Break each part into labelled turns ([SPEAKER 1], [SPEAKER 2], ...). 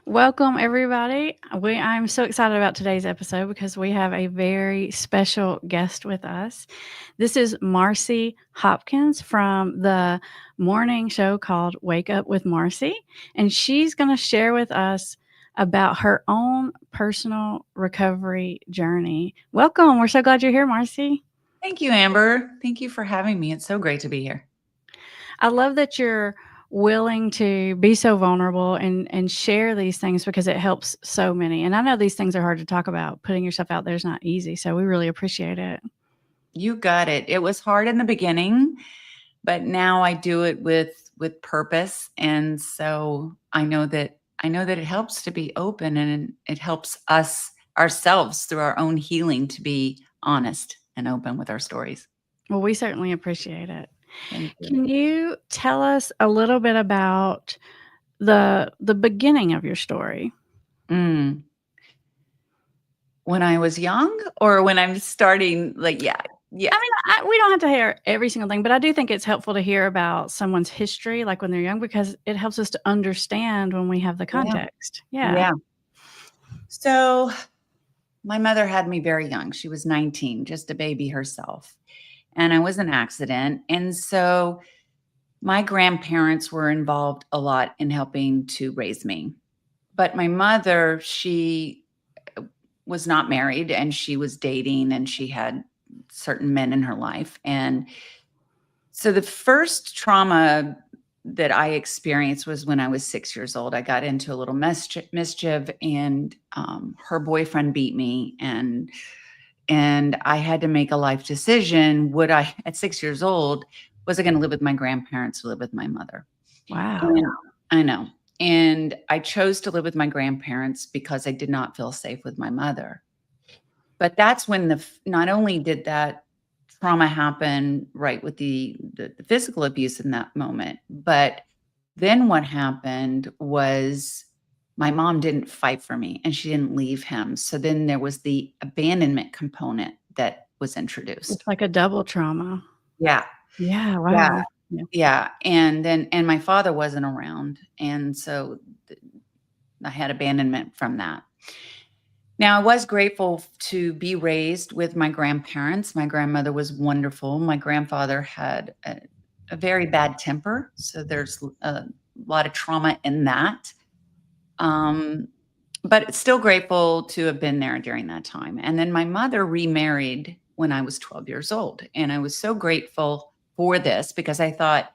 [SPEAKER 1] Welcome, everybody. I'm so excited about today's episode because we have a very special guest with us. This is Marci Hopkins from the morning show called Wake Up with Marci, and she's going to share with us about her own personal recovery journey. Welcome. We're so glad you're here, Marci.
[SPEAKER 2] Thank you, Amber. Thank you for having me. It's so great to be here.
[SPEAKER 1] I love that you're willing to be so vulnerable and share these things because it helps so many. And I know these things are hard to talk about. Putting yourself out there is not easy. So we really appreciate it.
[SPEAKER 2] You got it. It was hard in the beginning, but now I do it with purpose, and so I know that it helps to be open, and it helps us ourselves through our own healing to be honest and open with our stories.
[SPEAKER 1] Well, we certainly appreciate it.
[SPEAKER 2] Thank you.
[SPEAKER 1] Can you tell us a little bit about the beginning of your story?
[SPEAKER 2] Mm. When I was young, or when I'm starting, yeah.
[SPEAKER 1] I mean, we don't have to hear every single thing, but I do think it's helpful to hear about someone's history, like when they're young, because it helps us to understand when we have the
[SPEAKER 2] Yeah.
[SPEAKER 1] context. Yeah.
[SPEAKER 2] Yeah. So my mother had me very young. She was 19, just a baby herself. And I was an accident. And so my grandparents were involved a lot in helping to raise me. But my mother, she was not married, and she was dating, and she had certain men in her life. And so the first trauma that I experienced was when I was 6 years old. I got into a little mischief, and her boyfriend beat me, and I had to make a life decision. Would I, at 6 years old, was I going to live with my grandparents or live with my mother?
[SPEAKER 1] Wow.
[SPEAKER 2] And I know. And I chose to live with my grandparents because I did not feel safe with my mother. But that's when not only did that trauma happen, right, with the physical abuse in that moment, but then what happened was my mom didn't fight for me, and she didn't leave him. So then there was the abandonment component that was introduced.
[SPEAKER 1] It's like a double trauma.
[SPEAKER 2] Yeah.
[SPEAKER 1] Yeah,
[SPEAKER 2] Yeah.
[SPEAKER 1] wow. Yeah.
[SPEAKER 2] Yeah. And my father wasn't around. And so I had abandonment from that. Now, I was grateful to be raised with my grandparents. My grandmother was wonderful. My grandfather had a very bad temper. So there's a lot of trauma in that. Um, but still grateful to have been there during that time. And then my mother remarried when I was 12 years old. And I was so grateful for this because I thought,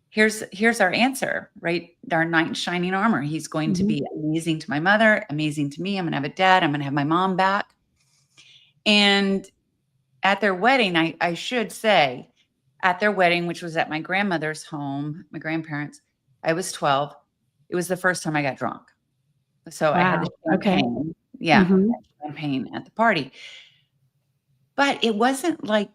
[SPEAKER 2] here's our answer, right? Our knight in shining armor. He's going to
[SPEAKER 1] Mhm.
[SPEAKER 2] be amazing to my mother, amazing to me. I'm going to have a dad. I'm going to have my mom back. And at their wedding, I should say, at their wedding, which was at my grandmother's home, my grandparents, I was 12. It was the first time I got drunk. So I had the
[SPEAKER 1] Wow, okay.
[SPEAKER 2] champagne. Yeah,
[SPEAKER 1] Mhm.
[SPEAKER 2] champagne at the party. But it wasn't like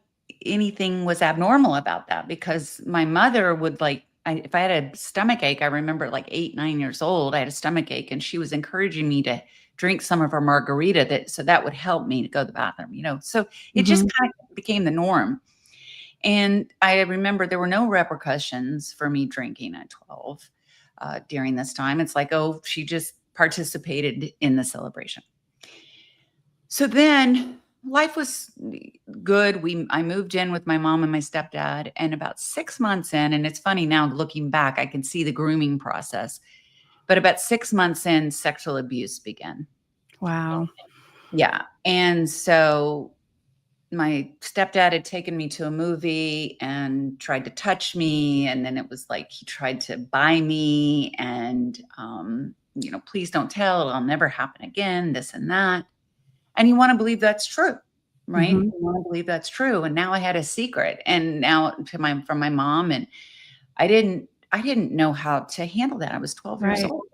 [SPEAKER 2] anything was abnormal about that, because my mother would if I had a stomach ache, I remember like 8, 9 years old, I had a stomach ache, and she was encouraging me to drink some of her margarita, so that would help me to go to the bathroom. So it just
[SPEAKER 1] Mhm.
[SPEAKER 2] kind of became the norm. And I remember there were no repercussions for me drinking at 12 during this time. It's like, oh, she just participated in the celebration. So then life was good. I moved in with my mom and my stepdad, and about 6 months in, and it's funny now looking back, I can see the grooming process. But about 6 months in, sexual abuse began.
[SPEAKER 1] Wow.
[SPEAKER 2] Yeah. And so my stepdad had taken me to a movie and tried to touch me. And then it was like he tried to buy me, and, please don't tell. It'll never happen again, this and that. And you want to believe that's true, right?
[SPEAKER 1] Mhm.
[SPEAKER 2] You want to believe that's true. And now I had a secret, and now from my mom, and I didn't know how to handle that. I was 12 years
[SPEAKER 1] Right.
[SPEAKER 2] old.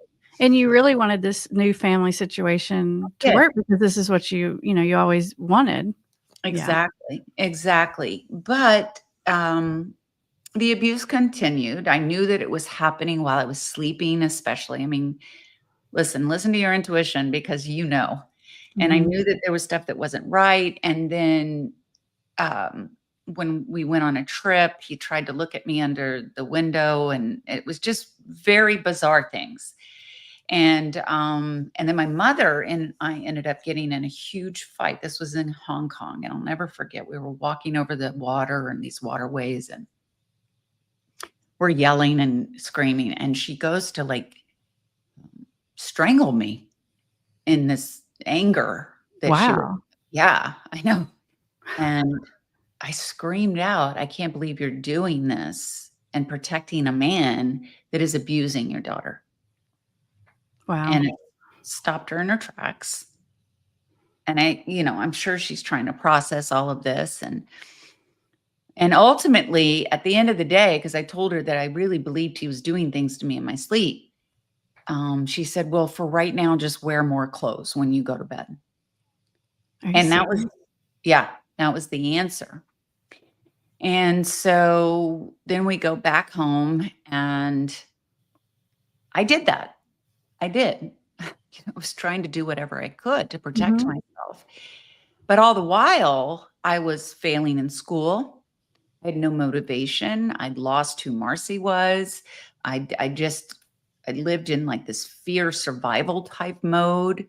[SPEAKER 1] And you really wanted this new family situation to
[SPEAKER 2] Yeah,
[SPEAKER 1] work because this is what you always wanted. Yeah.
[SPEAKER 2] exactly. Exactly. But the abuse continued. I knew that it was happening while I was sleeping, especially. I mean, listen to your intuition, because and I
[SPEAKER 1] Mhm.
[SPEAKER 2] knew that there was stuff that wasn't right. And then um, when we went on a trip, he tried to look at me under the window, and it was just very bizarre things. And then my mother and I ended up getting in a huge fight. This was in Hong Kong, and I'll never forget. We were walking over the water and these waterways, and we're yelling and screaming, and she goes to like strangle me in this anger that she was.
[SPEAKER 1] Wow.
[SPEAKER 2] Yeah, I know. And I screamed out, "I can't believe you're doing this and protecting a man that is abusing your daughter."
[SPEAKER 1] Wow.
[SPEAKER 2] And it stopped her in her tracks. And I'm sure she's trying to process all of this. And ultimately, at the end of the day, because I told her that I really believed he was doing things to me in my sleep, she said, "Well, for right now, just wear more clothes when you go to bed."
[SPEAKER 1] Are you
[SPEAKER 2] And that was,
[SPEAKER 1] serious?
[SPEAKER 2] yeah, that was the answer. And so then we go back home, and I did that. I did. I was trying to do whatever I could to protect
[SPEAKER 1] Mhm.
[SPEAKER 2] myself. But all the while, I was failing in school. I had no motivation. I'd lost who Marcy was. I lived in like this fear survival type mode.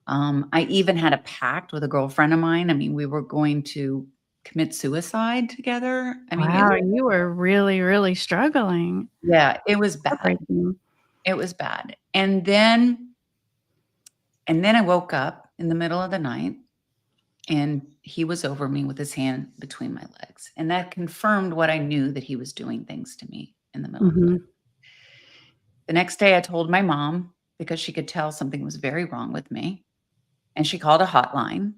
[SPEAKER 2] I even had a pact with a girlfriend of mine. I mean, we were going to commit suicide together. I mean, it
[SPEAKER 1] Wow,
[SPEAKER 2] was,
[SPEAKER 1] you were really, really struggling.
[SPEAKER 2] yeah, it was bad.
[SPEAKER 1] Heartbreaking.
[SPEAKER 2] It was bad. And then I woke up in the middle of the night, and he was over me with his hand between my legs. And that confirmed what I knew, that he was doing things to me in the middle of the night.
[SPEAKER 1] Mhm.
[SPEAKER 2] The next day, I told my mom because she could tell something was very wrong with me. And she called a hotline,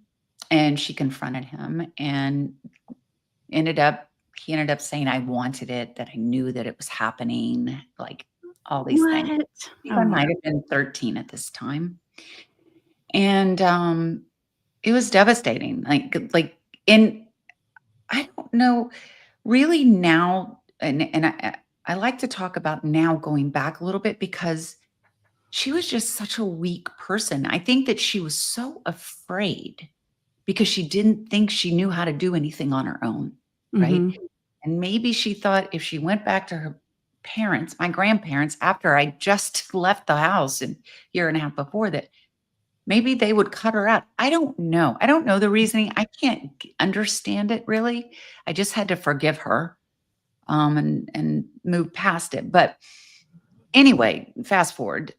[SPEAKER 2] and she confronted him, and he ended up saying I wanted it, that I knew that it was happening, like all these things.
[SPEAKER 1] What?
[SPEAKER 2] I think
[SPEAKER 1] Oh
[SPEAKER 2] I
[SPEAKER 1] my
[SPEAKER 2] might have been 13 at this time. And it was devastating. And I don't know really now, and I like to talk about now going back a little bit, because she was just such a weak person. I think that she was so afraid because she didn't think she knew how to do anything on her own, right?
[SPEAKER 1] Mhm.
[SPEAKER 2] And maybe she thought if she went back to her parents, my grandparents, after I just left the house a year and a half before that, maybe they would cut her out. I don't know. I don't know the reasoning. I can't understand it really. I just had to forgive her, and move past it. But anyway, fast forward,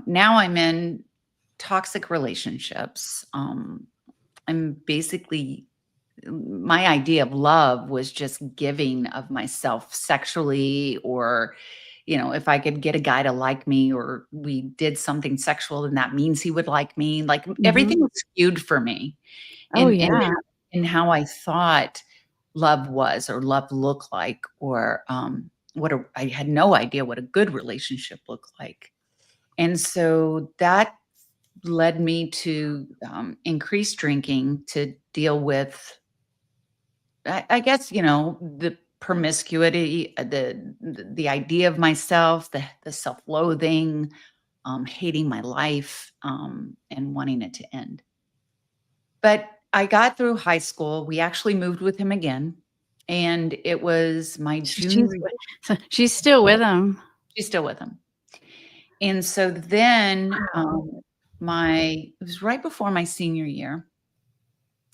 [SPEAKER 2] now I'm in toxic relationships. I'm basically, my idea of love was just giving of myself sexually, or if I could get a guy to like me, or we did something sexual, then that means he would like me. Like
[SPEAKER 1] Mhm.
[SPEAKER 2] everything was skewed for me
[SPEAKER 1] Oh,
[SPEAKER 2] in
[SPEAKER 1] yeah.
[SPEAKER 2] how I thought love was, or love looked like, or I had no idea what a good relationship looked like. And so that led me to increase drinking to deal with, I guess, the promiscuity, the idea of myself, the self-loathing, hating my life, and wanting it to end. But I got through high school. We actually moved with him again, and it was my
[SPEAKER 1] She's
[SPEAKER 2] junior.
[SPEAKER 1] with so she's still with him.
[SPEAKER 2] She's still with him. And so then,
[SPEAKER 1] Wow.
[SPEAKER 2] it was right before my senior year,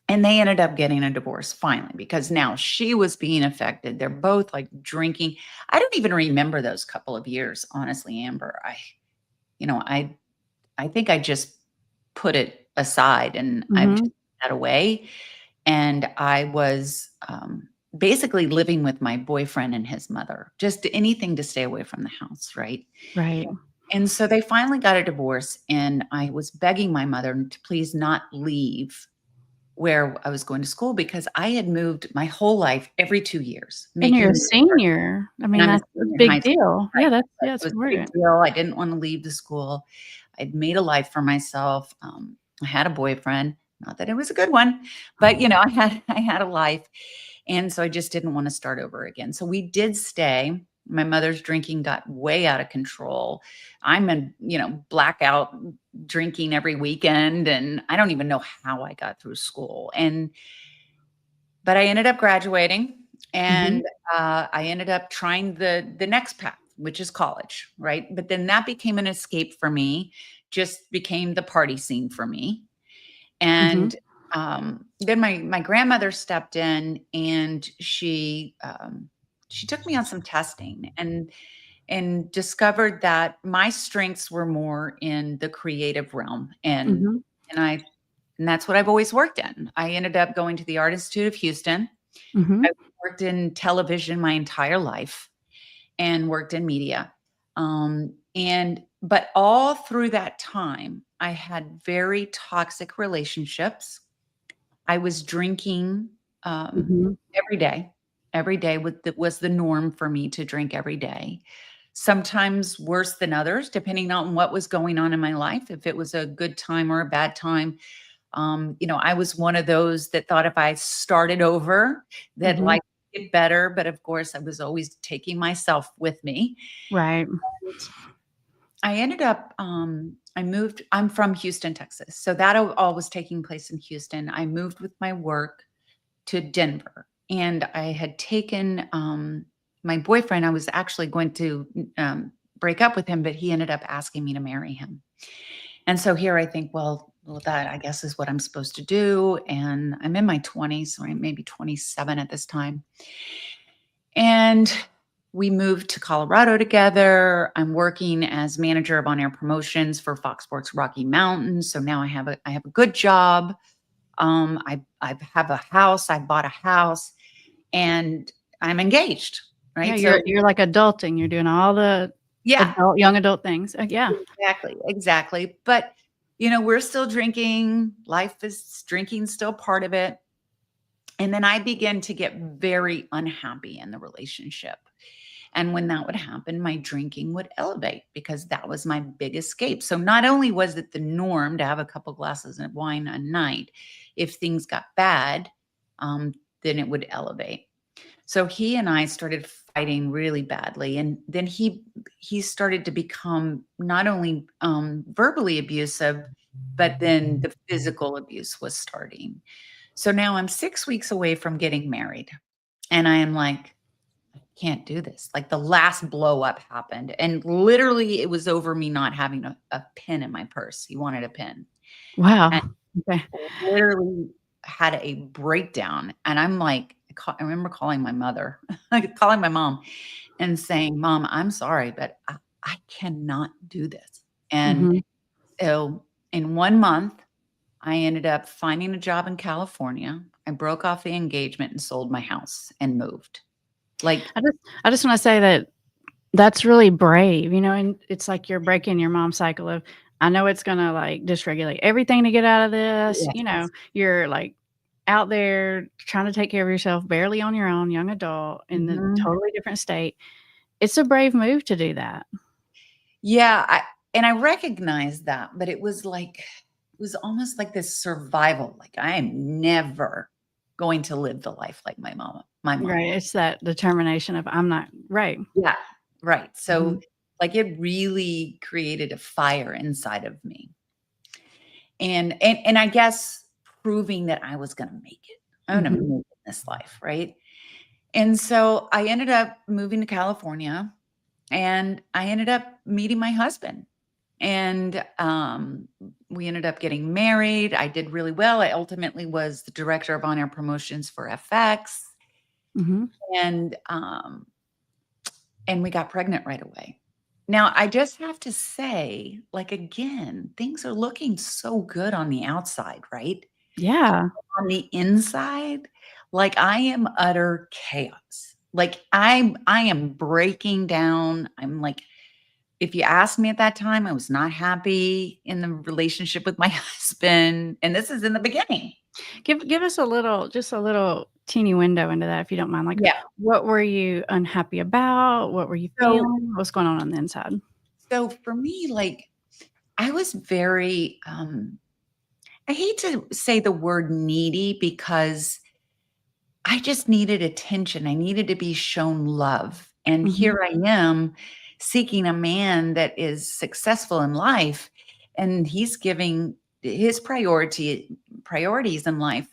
[SPEAKER 2] and they ended up getting a divorce finally, because now she was being affected. They're both like drinking. I don't even remember those couple of years, honestly, Amber. You know, I think I just put it aside, and I've just
[SPEAKER 1] Mhm.
[SPEAKER 2] put that away. And I was basically living with my boyfriend and his mother, just anything to stay away from the house, right?
[SPEAKER 1] Right.
[SPEAKER 2] And so they finally got a divorce, and I was begging my mother to please not leave where I was going to school, because I had moved my whole life every 2 years,
[SPEAKER 1] And you're
[SPEAKER 2] making
[SPEAKER 1] a
[SPEAKER 2] new friends.
[SPEAKER 1] senior. I
[SPEAKER 2] And
[SPEAKER 1] mean,
[SPEAKER 2] I'm a
[SPEAKER 1] that's a
[SPEAKER 2] senior in high
[SPEAKER 1] big
[SPEAKER 2] school,
[SPEAKER 1] deal.
[SPEAKER 2] right?
[SPEAKER 1] Yeah, that's
[SPEAKER 2] Right.
[SPEAKER 1] yeah,
[SPEAKER 2] It
[SPEAKER 1] it's
[SPEAKER 2] was a big
[SPEAKER 1] important.
[SPEAKER 2] deal. I didn't wanna leave the school. I'd made a life for myself. I had a boyfriend, not that it was a good one, but, I had a life, and so I just didn't wanna start over again. So we did stay. My mother's drinking got way out of control. I'm in, blackout drinking every weekend, and I don't even know how I got through school. But I ended up graduating,
[SPEAKER 1] Mhm.
[SPEAKER 2] and I ended up trying the next path, which is college, right? But then that became an escape for me, just became the party scene for me.
[SPEAKER 1] Mhm.
[SPEAKER 2] And then my grandmother stepped in, and she took me on some testing, and discovered that my strengths were more in the creative realm,
[SPEAKER 1] Mhm.
[SPEAKER 2] and that's what I've always worked in. I ended up going to the Art Institute of Houston. I
[SPEAKER 1] Mhm.
[SPEAKER 2] worked in television my entire life and worked in media. But all through that time, I had very toxic relationships. I was drinking
[SPEAKER 1] Mhm.
[SPEAKER 2] every day. Every day was the norm for me to drink every day. Sometimes worse than others, depending on what was going on in my life. If it was a good time or a bad time, I was one of those that thought if I started over, that
[SPEAKER 1] Mhm.
[SPEAKER 2] life would get better. But of course, I was always taking myself with me.
[SPEAKER 1] Right.
[SPEAKER 2] I ended up, I'm from Houston, Texas. So that all was taking place in Houston. I moved with my work to Denver, and I had taken my boyfriend. I was actually going to break up with him, but he ended up asking me to marry him. And so here I think, well, that I guess is what I'm supposed to do. And I'm in my 20s, so I'm maybe 27 at this time. And we moved to Colorado together. I'm working as manager of on-air promotions for Fox Sports Rocky Mountains. So now I have a good job. I have a house. I bought a house, and I'm engaged.
[SPEAKER 1] Yeah,
[SPEAKER 2] Right. So
[SPEAKER 1] you're like adulting. You're doing all the
[SPEAKER 2] yeah,
[SPEAKER 1] young adult things. Yeah.
[SPEAKER 2] exactly. But we're still drinking. Life is drinking still part of it. And then I began to get very unhappy in the relationship. And when that would happen, my drinking would elevate because that was my big escape. So not only was it the norm to have a couple glasses of wine a night, if things got bad, um, then it would elevate. So he and I started fighting really badly, and then he started to become not only verbally abusive, but then the physical abuse was starting. So now I'm 6 weeks away from getting married, and I am like, can't do this. Like the last blow up happened, and literally it was over me not having a pin in my purse. He wanted a pin, and
[SPEAKER 1] Wow. Okay.
[SPEAKER 2] literally had a breakdown. And I'm like, I remember calling my mother, like calling my mom and saying, Mom, I'm sorry, but I cannot do this. And
[SPEAKER 1] Mhm.
[SPEAKER 2] so in 1 month, I ended up finding a job in California. I broke off the engagement and sold my house and moved. Like,
[SPEAKER 1] I just wanna say that that's really brave, and it's like you're breaking your mom's cycle of, "I know it's gonna, like, dysregulate everything to get out of this,"
[SPEAKER 2] yes.
[SPEAKER 1] you're, like, out there trying to take care of yourself, barely on your own, young adult in a
[SPEAKER 2] Mhm.
[SPEAKER 1] totally different state. It's a brave move to do that.
[SPEAKER 2] Yeah, I recognized that, but it was like it was almost like this survival. Like I am never going to live the life like my mom
[SPEAKER 1] Right,
[SPEAKER 2] was.
[SPEAKER 1] it's that determination of, "I'm not" right.
[SPEAKER 2] Yeah, right. So
[SPEAKER 1] Mhm,
[SPEAKER 2] like it really created a fire inside of me. And I guess proving that I was going to make it. I'm going to
[SPEAKER 1] mhm,
[SPEAKER 2] make it in this life, right? And so I ended up moving to California, and I ended up meeting my husband. And we ended up getting married. I did really well. I ultimately was the director of on-air promotions for FX,
[SPEAKER 1] mhm,
[SPEAKER 2] and and we got pregnant right away. Now, I just have to say, like again, things are looking so good on the outside, right?
[SPEAKER 1] yeah.
[SPEAKER 2] On the inside, like I am utter chaos. Like I am breaking down. I'm like, if you asked me at that time, I was not happy in the relationship with my husband, and this is in the beginning.
[SPEAKER 1] Give us a little just a little teeny window into that if you don't mind, like,
[SPEAKER 2] Yeah.
[SPEAKER 1] what were you unhappy about? What were you
[SPEAKER 2] So
[SPEAKER 1] feeling? What's going on the inside?
[SPEAKER 2] so for me, like, I was very, I hate to say the word needy because I just needed attention. I needed to be shown love. And
[SPEAKER 1] Mhm,
[SPEAKER 2] here I am seeking a man that is successful in life, and he's giving his priorities in life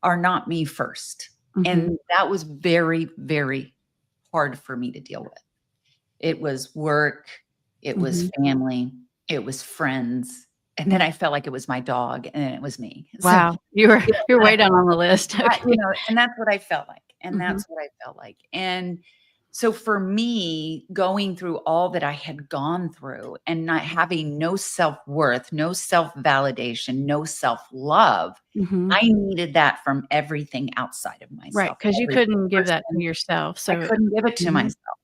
[SPEAKER 2] are not me first.
[SPEAKER 1] mhm.
[SPEAKER 2] And that was very, very hard for me to deal with. It was work, it was
[SPEAKER 1] Mhm.
[SPEAKER 2] family, it was friends, and then I felt like it was my dog, and then it was me. So,
[SPEAKER 1] Wow. You're
[SPEAKER 2] I
[SPEAKER 1] way down on the list. Okay.
[SPEAKER 2] and that's what I felt like, and
[SPEAKER 1] Mhm.
[SPEAKER 2] that's what I felt like, and so for me, going through all that I had gone through and not having no self-worth, no self-validation, no self-love,
[SPEAKER 1] Mhm.
[SPEAKER 2] I needed that from everything outside of
[SPEAKER 1] Right,
[SPEAKER 2] myself,
[SPEAKER 1] 'cause you
[SPEAKER 2] every
[SPEAKER 1] couldn't give that to
[SPEAKER 2] person.
[SPEAKER 1] yourself,
[SPEAKER 2] I
[SPEAKER 1] so
[SPEAKER 2] couldn't give it to
[SPEAKER 1] mhm,
[SPEAKER 2] myself,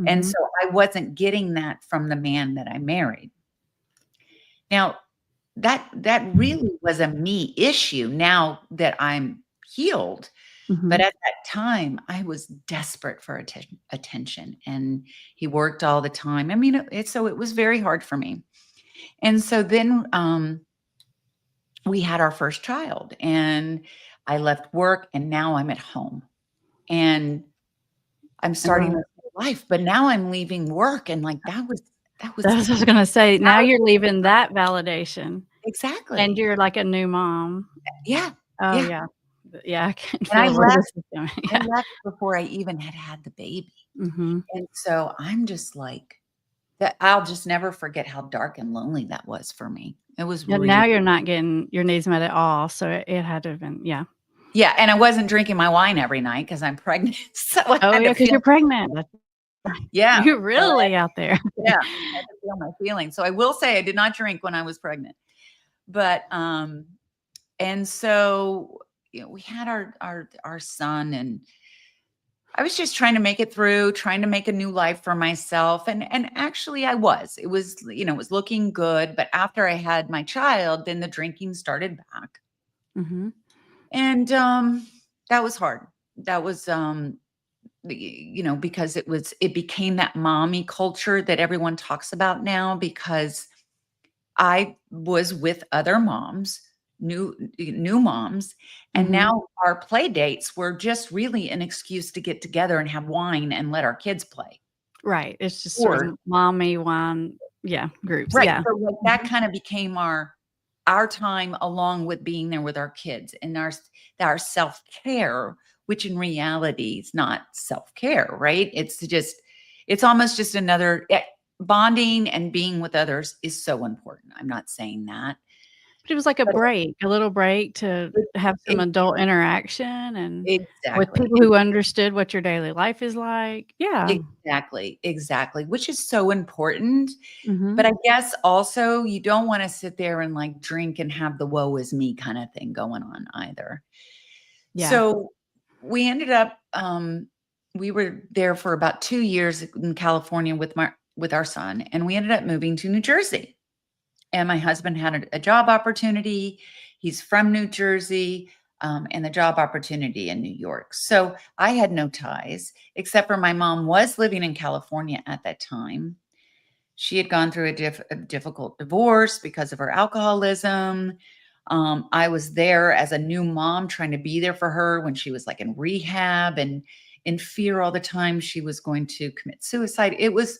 [SPEAKER 2] and
[SPEAKER 1] mhm,
[SPEAKER 2] so I wasn't getting that from the man that I married. Now, that really was a me issue now that I'm healed, but
[SPEAKER 1] mhm.
[SPEAKER 2] at that time, I was desperate for attention, and he worked all the time. I mean, so it was very hard for me. And so then, we had our first child, and I left work, and now I'm at home, and I'm starting
[SPEAKER 1] Uh,
[SPEAKER 2] this new life, but now I'm leaving work, and, like, that was
[SPEAKER 1] that's what I was gonna say,
[SPEAKER 2] that
[SPEAKER 1] now
[SPEAKER 2] was
[SPEAKER 1] you're leaving that validation, and
[SPEAKER 2] exactly.
[SPEAKER 1] you're like a new mom.
[SPEAKER 2] Yeah,
[SPEAKER 1] Oh,
[SPEAKER 2] yeah,
[SPEAKER 1] yeah. Yeah, I can
[SPEAKER 2] and I
[SPEAKER 1] feel where
[SPEAKER 2] left
[SPEAKER 1] this is going,
[SPEAKER 2] I
[SPEAKER 1] yeah.
[SPEAKER 2] left before I even had the baby,
[SPEAKER 1] Mhm.
[SPEAKER 2] and so I'm just like that. I'll just never forget how dark and lonely that was for me. It was
[SPEAKER 1] Yeah, now
[SPEAKER 2] really
[SPEAKER 1] you're not getting your needs met at all, so it had to have been yeah.
[SPEAKER 2] yeah, and I wasn't drinking my wine every night because 'cause I'm pregnant, so I
[SPEAKER 1] Oh,
[SPEAKER 2] had to
[SPEAKER 1] yeah, 'cause
[SPEAKER 2] feel
[SPEAKER 1] you're pregnant. That's right.
[SPEAKER 2] yeah,
[SPEAKER 1] You're
[SPEAKER 2] so I
[SPEAKER 1] really out there.
[SPEAKER 2] yeah, I had to feel my feelings. So I will say I did not drink when I was pregnant, but, and so, we had our son, and I was just trying to make it through, trying to make a new life for myself, and actually I was. It was, it was looking good, but after I had my child, then the drinking started back,
[SPEAKER 1] Mhm.
[SPEAKER 2] and, that was hard. That was, because it became that mommy culture that everyone talks about now because I was with other moms, new moms, and
[SPEAKER 1] Mhm.
[SPEAKER 2] now our play dates were just really an excuse to get together and have wine and let our kids play.
[SPEAKER 1] Right, it's just sort of
[SPEAKER 2] Or
[SPEAKER 1] mommy wine yeah, groups,
[SPEAKER 2] right,
[SPEAKER 1] yeah.
[SPEAKER 2] so, like, that
[SPEAKER 1] Mhm.
[SPEAKER 2] kinda became our time along with being there with our kids and our self-care, which in reality is not self-care, right? It's almost just another bonding and being with others is so important. I'm not saying that,
[SPEAKER 1] But it was like
[SPEAKER 2] but
[SPEAKER 1] a little break to
[SPEAKER 2] it
[SPEAKER 1] have some
[SPEAKER 2] it
[SPEAKER 1] adult interaction and with
[SPEAKER 2] exactly,
[SPEAKER 1] people who understood what your daily life is like. Yeah.
[SPEAKER 2] exactly, which is so important, but
[SPEAKER 1] Mhm.
[SPEAKER 2] I guess also you don't wanna sit there and, like, drink and have the woe is me kinda thing going on either.
[SPEAKER 1] Yeah.
[SPEAKER 2] So, we ended up, we were there for about 2 years in California with our son, and we ended up moving to New Jersey. And my husband had a job opportunity. He's from New Jersey, and the job opportunity in New York. So, I had no ties, except for my mom was living in California at that time. She had gone through a difficult divorce because of her alcoholism. I was there as a new mom trying to be there for her when she was like in rehab and in fear all the time she was going to commit suicide. It was,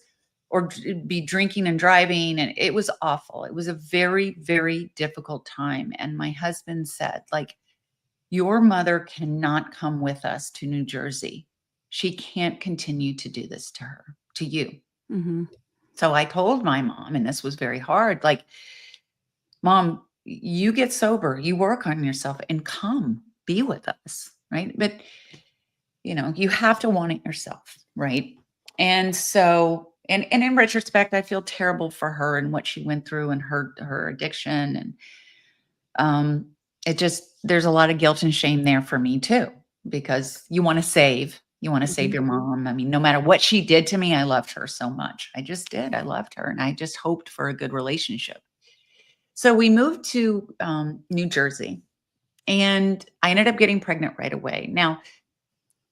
[SPEAKER 2] or be drinking and driving. And it was awful. It was a very, very difficult time. And my husband said, like, your mother cannot come with us to New Jersey. She can't continue to do this to you.
[SPEAKER 1] Mhm.
[SPEAKER 2] So I told my mom, and this was very hard, like, "Mom, you get sober, you work on yourself and come be with us." Right? But, you have to want it yourself, right? And so, and in retrospect, I feel terrible for her and what she went through and her addiction. And um it just there's a lot of guilt and shame there for me too, because you want to save
[SPEAKER 1] Mhm.
[SPEAKER 2] your mom. I mean, no matter what she did to me, I loved her so much. I just did. I loved her, and I just hoped for a good relationship. So we moved to New Jersey, and I ended up getting pregnant right away. Now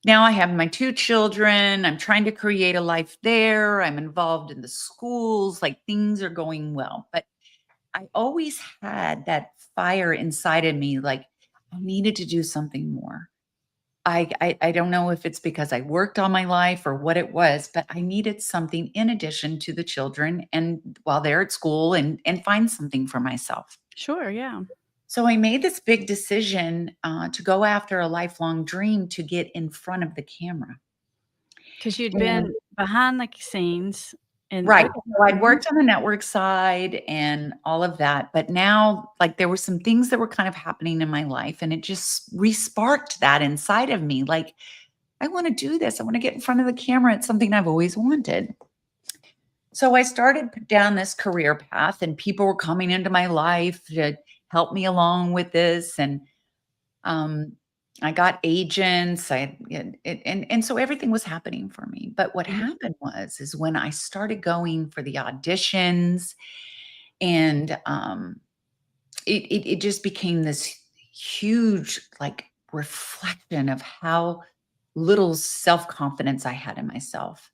[SPEAKER 2] I have my two children. I'm trying to create a life there. I'm involved in the schools. Like, things are going well, but I always had that fire inside of me, like, I needed to do something more. I don't know if it's because I worked all my life or what it was, but I needed something in addition to the children and while they're at school, and find something for myself.
[SPEAKER 1] Sure, yeah.
[SPEAKER 2] So I made this big decision, to go after a lifelong dream to get in front of the camera.
[SPEAKER 1] 'Cause you'd been
[SPEAKER 2] And
[SPEAKER 1] behind the scenes and
[SPEAKER 2] Right.
[SPEAKER 1] okay.
[SPEAKER 2] So I'd
[SPEAKER 1] Mhm,
[SPEAKER 2] worked on the network side and all of that, but now, like, there were some things that were kind of happening in my life, and it just re-sparked that inside of me. Like, I want to do this. I want to get in front of the camera. It's something I've always wanted. So I started down this career path, and people were coming into my life to help me along with this. And um, I got agents. And so everything was happening for me. But what
[SPEAKER 1] mhm,
[SPEAKER 2] happened is when I started going for the auditions, and it just became this huge, like, reflection of how little self confidence I had in myself,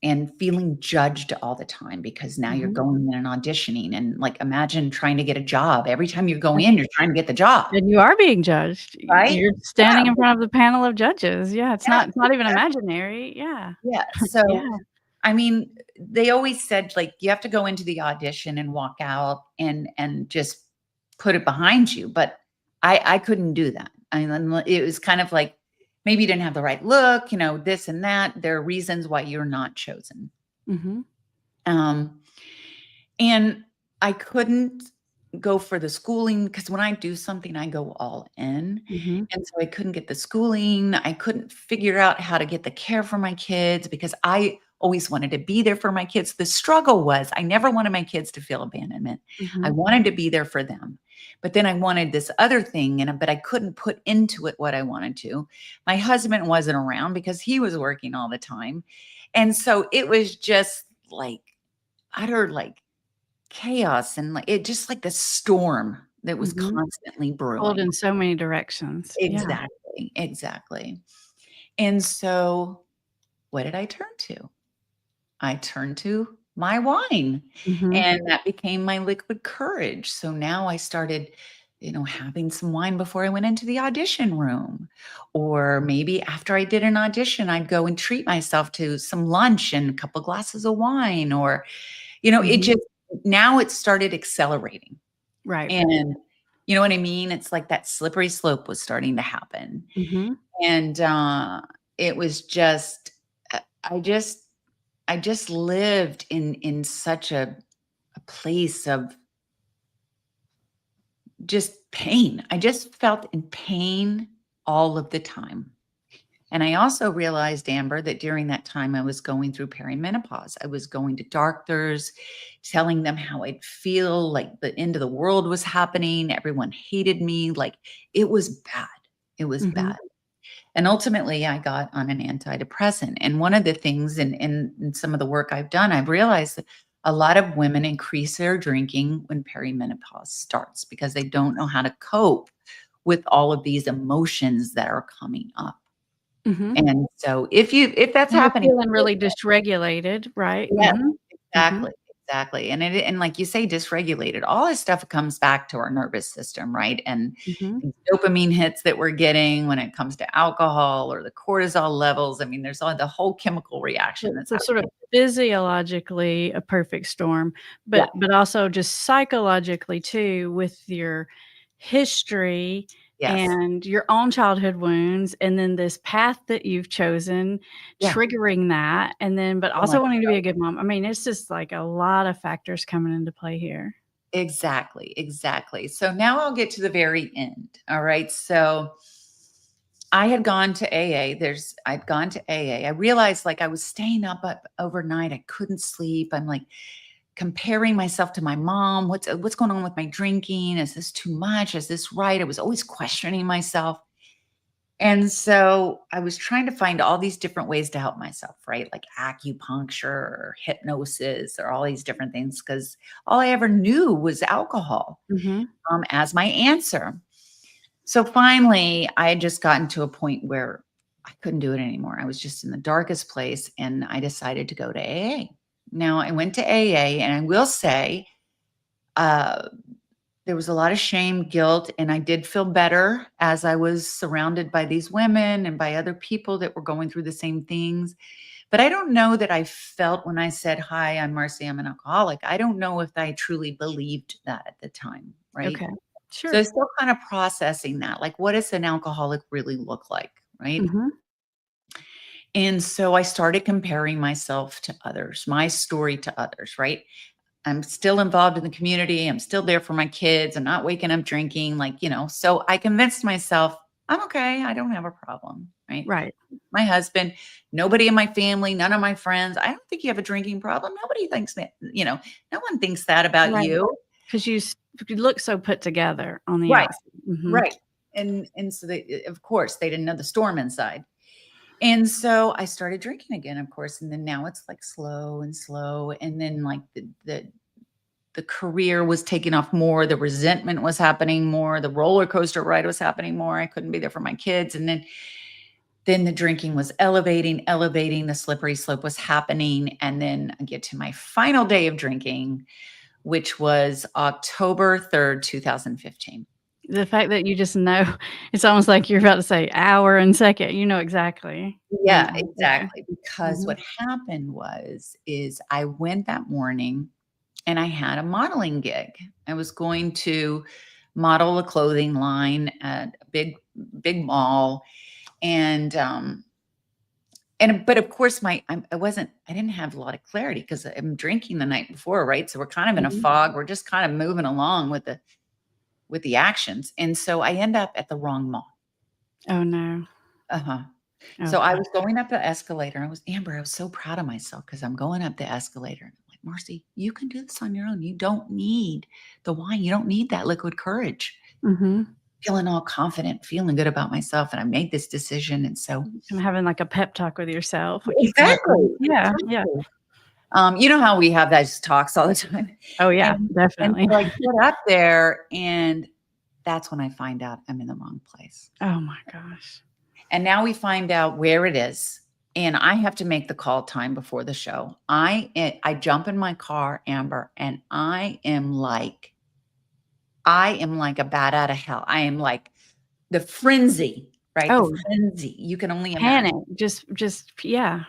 [SPEAKER 2] and feeling judged all the time because now you're
[SPEAKER 1] mhm.
[SPEAKER 2] going in and auditioning, and, like, imagine trying to get a job. Every time you go
[SPEAKER 1] And
[SPEAKER 2] in, you're trying to get the job,
[SPEAKER 1] and you are being judged.
[SPEAKER 2] right?
[SPEAKER 1] You're
[SPEAKER 2] Yeah,
[SPEAKER 1] standing in front of the panel of judges. Yeah,
[SPEAKER 2] yeah,
[SPEAKER 1] it's not even imaginary. Yeah.
[SPEAKER 2] yeah.
[SPEAKER 1] Yeah.
[SPEAKER 2] So, I mean, they always said, like, you have to go into the audition and walk out and just put it behind you, but I couldn't do that. I mean, it was kind of like, maybe you didn't have the right look, this and that. There are reasons why you're not chosen.
[SPEAKER 1] Mhm,
[SPEAKER 2] Um, And I couldn't go for the schooling because when I do something, I go all in.
[SPEAKER 1] mhm,
[SPEAKER 2] And so I couldn't get the schooling. I couldn't figure out how to get the care for my kids because I always wanted to be there for my kids. The struggle was I never wanted my kids to feel abandonment. I
[SPEAKER 1] mhm,
[SPEAKER 2] wanted to be there for them. But then I wanted this other thing, but I couldn't put into it what I wanted to. My husband wasn't around because he was working all the time. And so it was just like utter, like, chaos, and, like, it just like the storm that was
[SPEAKER 1] mhm.
[SPEAKER 2] constantly
[SPEAKER 1] Pulled
[SPEAKER 2] brewing.
[SPEAKER 1] in so many directions. Yeah.
[SPEAKER 2] Exactly, exactly. And so what did I turn to? I turned to my wine,
[SPEAKER 1] Mhm,
[SPEAKER 2] and that became my liquid courage. So now I started, having some wine before I went into the audition room. Or maybe after I did an audition, I'd go and treat myself to some lunch and a couple glasses of wine, or, it
[SPEAKER 1] mhm.
[SPEAKER 2] just now it started accelerating.
[SPEAKER 1] Right.
[SPEAKER 2] And you know what I mean? It's like that slippery slope was starting to happen.
[SPEAKER 1] Mhm,
[SPEAKER 2] And it was just I just lived in such a place of just pain. I just felt in pain all of the time. And I also realized, Amber, that during that time I was going through perimenopause. I was going to doctors, telling them how I'd feel like the end of the world was happening. Everyone hated me. Like, it was bad. It was
[SPEAKER 1] mhm,
[SPEAKER 2] bad. And ultimately, I got on an antidepressant. And one of the things in some of the work I've done, I've realized that a lot of women increase their drinking when perimenopause starts because they don't know how to cope with all of these emotions that are coming up.
[SPEAKER 1] mhm.
[SPEAKER 2] And so if that's
[SPEAKER 1] And they're
[SPEAKER 2] happening
[SPEAKER 1] feeling
[SPEAKER 2] to you.
[SPEAKER 1] really dysregulated, right?
[SPEAKER 2] Yes,
[SPEAKER 1] Mhm, mhm,
[SPEAKER 2] exactly, exactly. And like you say, dysregulated, all this stuff comes back to our nervous system, right? And
[SPEAKER 1] mhm.
[SPEAKER 2] these dopamine hits that we're getting when it comes to alcohol or the cortisol levels. I mean, there's all the whole chemical reaction that's
[SPEAKER 1] So sort of
[SPEAKER 2] happening.
[SPEAKER 1] physiologically a perfect storm,
[SPEAKER 2] Yeah.
[SPEAKER 1] but also just psychologically too with your history
[SPEAKER 2] Yes.
[SPEAKER 1] and your own childhood wounds, and then this path that you've chosen,
[SPEAKER 2] Yeah.
[SPEAKER 1] triggering that, and then but
[SPEAKER 2] Oh my
[SPEAKER 1] also wanting to be a good mom. I mean, it's just like a lot of factors coming into play here.
[SPEAKER 2] Exactly, exactly. So now I'll get to the very end. All right. So I had gone to AA. I'd gone to AA. I realized, like, I was staying up overnight. I couldn't sleep. I'm like comparing myself to my mom. What's going on with my drinking? Is this too much? Is this right? I was always questioning myself. And so I was trying to find all these different ways to help myself, right? Like acupuncture or hypnosis or all these different things, because all I ever knew was alcohol,
[SPEAKER 1] Mhm,
[SPEAKER 2] as my answer. So finally, I had just gotten to a point where I couldn't do it anymore. I was just in the darkest place, and I decided to go to AA. Now, I went to AA, and I will say, uh, there was a lot of shame, guilt, and I did feel better as I was surrounded by these women and by other people that were going through the same things. But I don't know that I felt when I said, "Hi, I'm Marcy, I'm an alcoholic." I don't know if I truly believed that at the time, right?
[SPEAKER 1] okay.
[SPEAKER 2] So
[SPEAKER 1] Sure.
[SPEAKER 2] I'm still kind of processing that. Like, what does an alcoholic really look like, right?
[SPEAKER 1] Mhm,
[SPEAKER 2] And so I started comparing myself to others, my story to others, right? I'm still involved in the community. I'm still there for my kids. I'm not waking up drinking, so I convinced myself I'm okay. I don't have a problem, right?
[SPEAKER 1] Right.
[SPEAKER 2] My husband, nobody in my family, none of my friends. I don't think you have a drinking problem. Nobody thinks that, no one thinks that about
[SPEAKER 1] Right.
[SPEAKER 2] you.
[SPEAKER 1] 'Cause you look so put together on the
[SPEAKER 2] Right.
[SPEAKER 1] outside. Mhm.
[SPEAKER 2] Right. And so of course, they didn't know the storm inside. And so I started drinking again, of course, and then now it's like slow and slow, and then like the career was taking off more, the resentment was happening more, the roller coaster ride was happening more. I couldn't be there for my kids, and then the drinking was elevating, the slippery slope was happening, and then I get to my final day of drinking, which was October 3rd, 2015.
[SPEAKER 1] The fact that you just know, it's almost like you're about to say hour and second. You know exactly when
[SPEAKER 2] Yeah,
[SPEAKER 1] that happened.
[SPEAKER 2] exactly, because
[SPEAKER 1] Mhm.
[SPEAKER 2] what happened is I went that morning and I had a modeling gig. I was going to model a clothing line at a big mall, and but of course I didn't have a lot of clarity because I'm drinking the night before, right? So we're kind of in a
[SPEAKER 1] Mhm.
[SPEAKER 2] fog. We're just kind of moving along with the actions, and so I end up at the wrong mall.
[SPEAKER 1] Oh, no.
[SPEAKER 2] Uh-huh.
[SPEAKER 1] Oh,
[SPEAKER 2] So I
[SPEAKER 1] god.
[SPEAKER 2] was going up the escalator. I was so proud of myself because I'm going up the escalator. And I'm like, Marcy, you can do this on your own. You don't need the wine. You don't need that liquid courage.
[SPEAKER 1] Mhm.
[SPEAKER 2] Feeling all confident, feeling good about myself. And I made this decision. And so
[SPEAKER 1] Kinda having, like, a pep talk with yourself, like, "You got this."
[SPEAKER 2] exactly.
[SPEAKER 1] Yeah, yeah.
[SPEAKER 2] Exactly. You know how we have those talks all the time.
[SPEAKER 1] Oh, yeah,
[SPEAKER 2] And
[SPEAKER 1] definitely.
[SPEAKER 2] so I get up there and that's when I find out I'm in the wrong place.
[SPEAKER 1] Oh my gosh.
[SPEAKER 2] And now we find out where it is, and I have to make the call time before the show. I jump in my car, Amber, and I am like a bat out of hell. I am like the frenzy, right? The
[SPEAKER 1] Oh,
[SPEAKER 2] frenzy. You can only
[SPEAKER 1] panic,
[SPEAKER 2] imagine.
[SPEAKER 1] just yeah.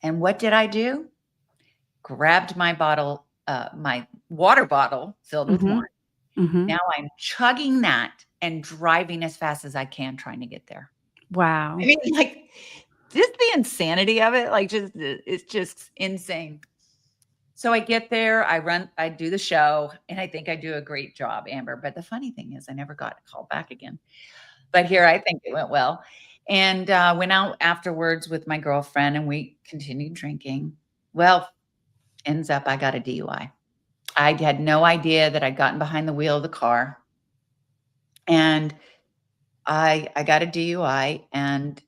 [SPEAKER 2] And what did I do? Grabbed my water bottle filled with wine.
[SPEAKER 1] Mhm, mhm.
[SPEAKER 2] Now I'm chugging that and driving as fast as I can trying to get there. I
[SPEAKER 1] Wow.
[SPEAKER 2] mean, like, just the insanity of it, like, it's just insane. So I get there, I do the show, and I think I do a great job, Amber, but the funny thing is I never got called back again. But here, I think it went well, and, went out afterwards with my girlfriend, and we continued drinking. Well, ends up I got a DUI. I had no idea that I'd gotten behind the wheel of the car, and I got a DUI, and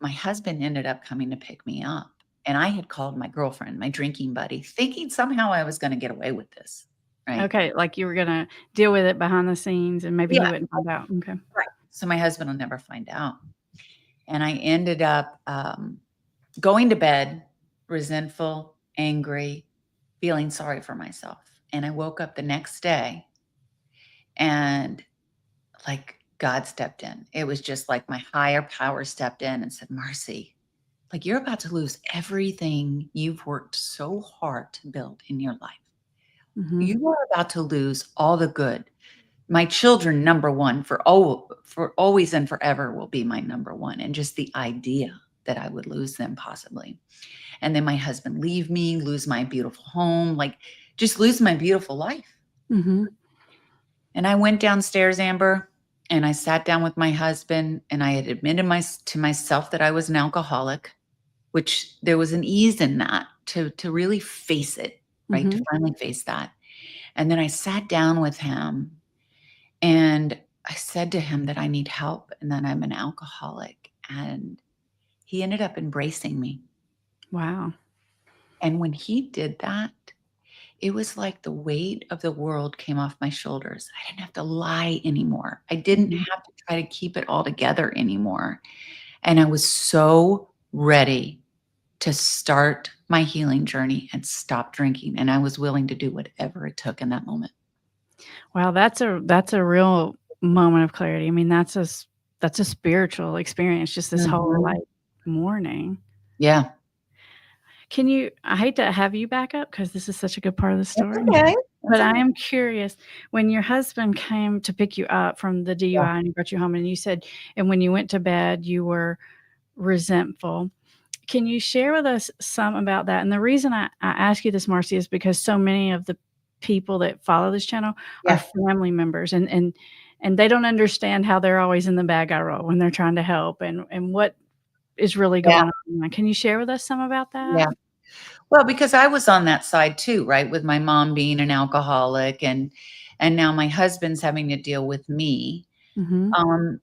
[SPEAKER 2] my husband ended up coming to pick me up, and I had called my girlfriend, my drinking buddy, thinking somehow I was gonna get away with this, right?
[SPEAKER 1] Okay, like you were gonna deal with it behind the scenes and maybe he
[SPEAKER 2] Yeah,
[SPEAKER 1] wouldn't find out. Okay.
[SPEAKER 2] right. So my husband will never find out, and I ended up, going to bed resentful, angry, feeling sorry for myself, and I woke up the next day, and, like, God stepped in. It was just like my higher power stepped in and said, "Marcy, like, you're about to lose everything you've worked so hard to build in your life.
[SPEAKER 1] Mhm,
[SPEAKER 2] You are about to lose all the good. My children, number 1 for always and forever will be my number 1, and just the idea that I would lose them possibly. And then my husband leave me, lose my beautiful home, like, just lose my beautiful life."
[SPEAKER 1] mhm.
[SPEAKER 2] And I went downstairs, Amber, and I sat down with my husband, and I had admitted to myself that I was an alcoholic, which there was an ease in that to really face it, right? To
[SPEAKER 1] Mhm.
[SPEAKER 2] finally face that. And then I sat down with him and I said to him that I need help and that I'm an alcoholic. And he ended up embracing me.
[SPEAKER 1] Wow.
[SPEAKER 2] And when he did that, it was like the weight of the world came off my shoulders. I didn't have to lie anymore. I didn't
[SPEAKER 1] Mhm.
[SPEAKER 2] have to try to keep it all together anymore. And I was so ready to start my healing journey and stop drinking, and I was willing to do whatever it took in that moment.
[SPEAKER 1] Wow, that's a real moment of clarity. I mean, that's a spiritual experience, just this whole,
[SPEAKER 2] Mhm.
[SPEAKER 1] like, morning.
[SPEAKER 2] Yeah.
[SPEAKER 1] Can you I hate to have you back up because this is such a good part of the
[SPEAKER 2] That's
[SPEAKER 1] story,
[SPEAKER 2] okay.
[SPEAKER 1] but
[SPEAKER 2] That's
[SPEAKER 1] I
[SPEAKER 2] okay.
[SPEAKER 1] am curious, when your husband came to pick you up from the
[SPEAKER 2] Yeah.
[SPEAKER 1] DUI and he brought you home and you said and when you went to bed, you were resentful. Can you share with us some about that? And the reason I ask you this, Marcy, is because so many of the people that follow this channel are
[SPEAKER 2] Yeah.
[SPEAKER 1] family members, and they don't understand how they're always in the bad guy role when they're trying to help, and what is really
[SPEAKER 2] Yeah.
[SPEAKER 1] going on. Can you share with us some about that?
[SPEAKER 2] Yeah. Well, because I was on that side too, right? With my mom being an alcoholic and now my husband's having to deal with me.
[SPEAKER 1] Mhm.
[SPEAKER 2] Um,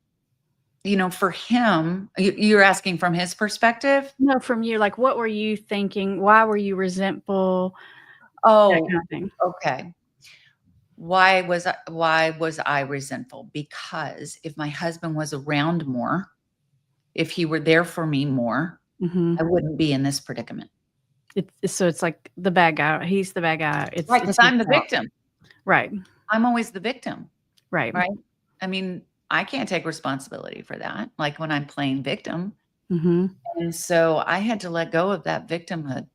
[SPEAKER 2] for him, you're asking from his perspective?
[SPEAKER 1] No, from you, like, what were you thinking? Why were you resentful? That
[SPEAKER 2] Oh,
[SPEAKER 1] kind of thing.
[SPEAKER 2] okay. Why was I resentful? Because if my husband was around more, if he were there for me more, I
[SPEAKER 1] Mhm.
[SPEAKER 2] wouldn't be in this predicament.
[SPEAKER 1] It's like the bad guy. He's the bad guy.
[SPEAKER 2] Right,
[SPEAKER 1] It's
[SPEAKER 2] because
[SPEAKER 1] his
[SPEAKER 2] I'm the
[SPEAKER 1] fault.
[SPEAKER 2] victim.
[SPEAKER 1] Right.
[SPEAKER 2] I'm always the victim,
[SPEAKER 1] Right.
[SPEAKER 2] right? I mean, I can't take responsibility for that, like when I'm playing victim.
[SPEAKER 1] Mhm.
[SPEAKER 2] And so I had to let go of that victimhood,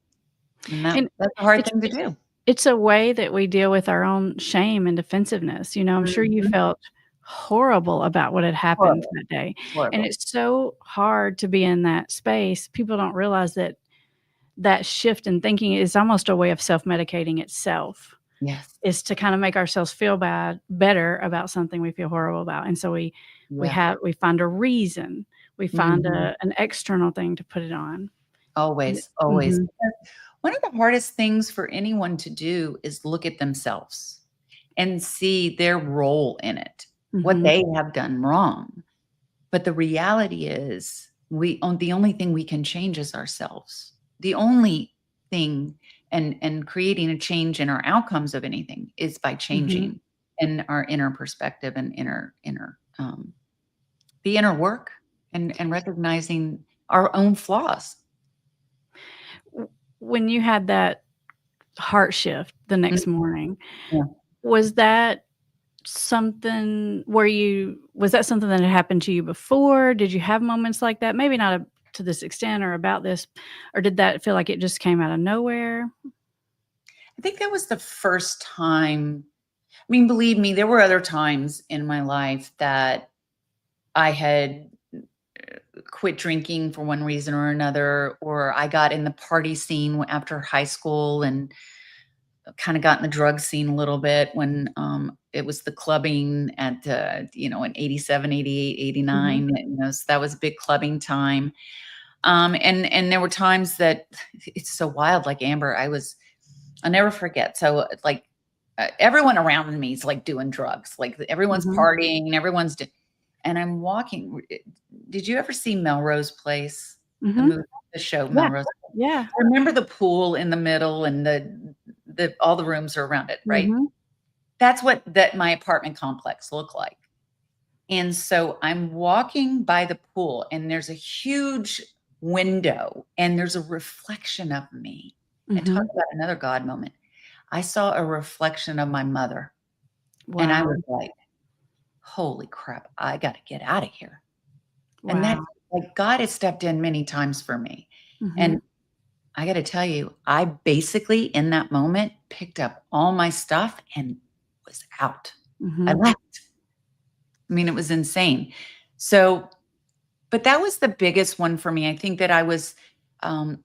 [SPEAKER 2] and
[SPEAKER 1] And
[SPEAKER 2] that's a hard
[SPEAKER 1] it's
[SPEAKER 2] thing to do.
[SPEAKER 1] it's a way that we deal with our own shame and defensiveness. I'm sure you
[SPEAKER 2] Mhm.
[SPEAKER 1] felt horrible about what had happened
[SPEAKER 2] Horrible,
[SPEAKER 1] that day, and
[SPEAKER 2] horrible.
[SPEAKER 1] it's so hard to be in that space. People don't realize that that shift in thinking is almost a way of self-medicating itself,
[SPEAKER 2] Yes.
[SPEAKER 1] is to kinda make ourselves feel better about something we feel horrible about, and so
[SPEAKER 2] Yeah.
[SPEAKER 1] we find a reason, we find
[SPEAKER 2] Mhm.
[SPEAKER 1] an external thing to put it on. And
[SPEAKER 2] Always, always.
[SPEAKER 1] Mhm,
[SPEAKER 2] Because one of the hardest things for anyone to do is look at themselves and see their role in it, what
[SPEAKER 1] mhm,
[SPEAKER 2] they have done wrong. But the reality is the only thing we can change is ourselves. The only thing and creating a change in our outcomes of anything is by
[SPEAKER 1] mhm.
[SPEAKER 2] changing in our inner perspective and the inner work and recognizing our own flaws.
[SPEAKER 1] W When you had that heart shift the
[SPEAKER 2] Mm,
[SPEAKER 1] next morning,
[SPEAKER 2] yeah.
[SPEAKER 1] was that was that something that had happened to you before? Did you have moments like that? Maybe not to this extent or about this, or did that feel like it just came out of nowhere?
[SPEAKER 2] I think that was the first time. I mean, believe me, there were other times in my life that I had quit drinking for one reason or another, or I got in the party scene after high school and kind of got in the drug scene a little bit when it was the clubbing at, in 87, 88,
[SPEAKER 1] Mhm,
[SPEAKER 2] 89. So that was a big clubbing time. And there were times that it's so wild, like Amber, I'll never forget. So like everyone around me is like doing drugs, like everyone's
[SPEAKER 1] mhm,
[SPEAKER 2] partying, and I'm walking. Did you ever see Melrose Place? The
[SPEAKER 1] mhm.
[SPEAKER 2] movie, the show
[SPEAKER 1] Yeah,
[SPEAKER 2] Melrose.
[SPEAKER 1] yeah.
[SPEAKER 2] I remember the pool in the middle and the all the rooms are around it, right?
[SPEAKER 1] Mhm,
[SPEAKER 2] That's what that my apartment complex looked like. And so I'm walking by the pool and there's a huge window and there's a reflection of me. And talk
[SPEAKER 1] mhm.
[SPEAKER 2] about another God moment. I saw a reflection of my mother and I was
[SPEAKER 1] Wow,
[SPEAKER 2] like, holy crap, I got to get out of here. And that's
[SPEAKER 1] wow.
[SPEAKER 2] like God has stepped in many times for me.
[SPEAKER 1] Mhm,
[SPEAKER 2] And I got to tell you, I basically in that moment picked up all my stuff and was out. I
[SPEAKER 1] mhm,
[SPEAKER 2] left. I mean, it was insane. So, but that was the biggest one for me. I think that I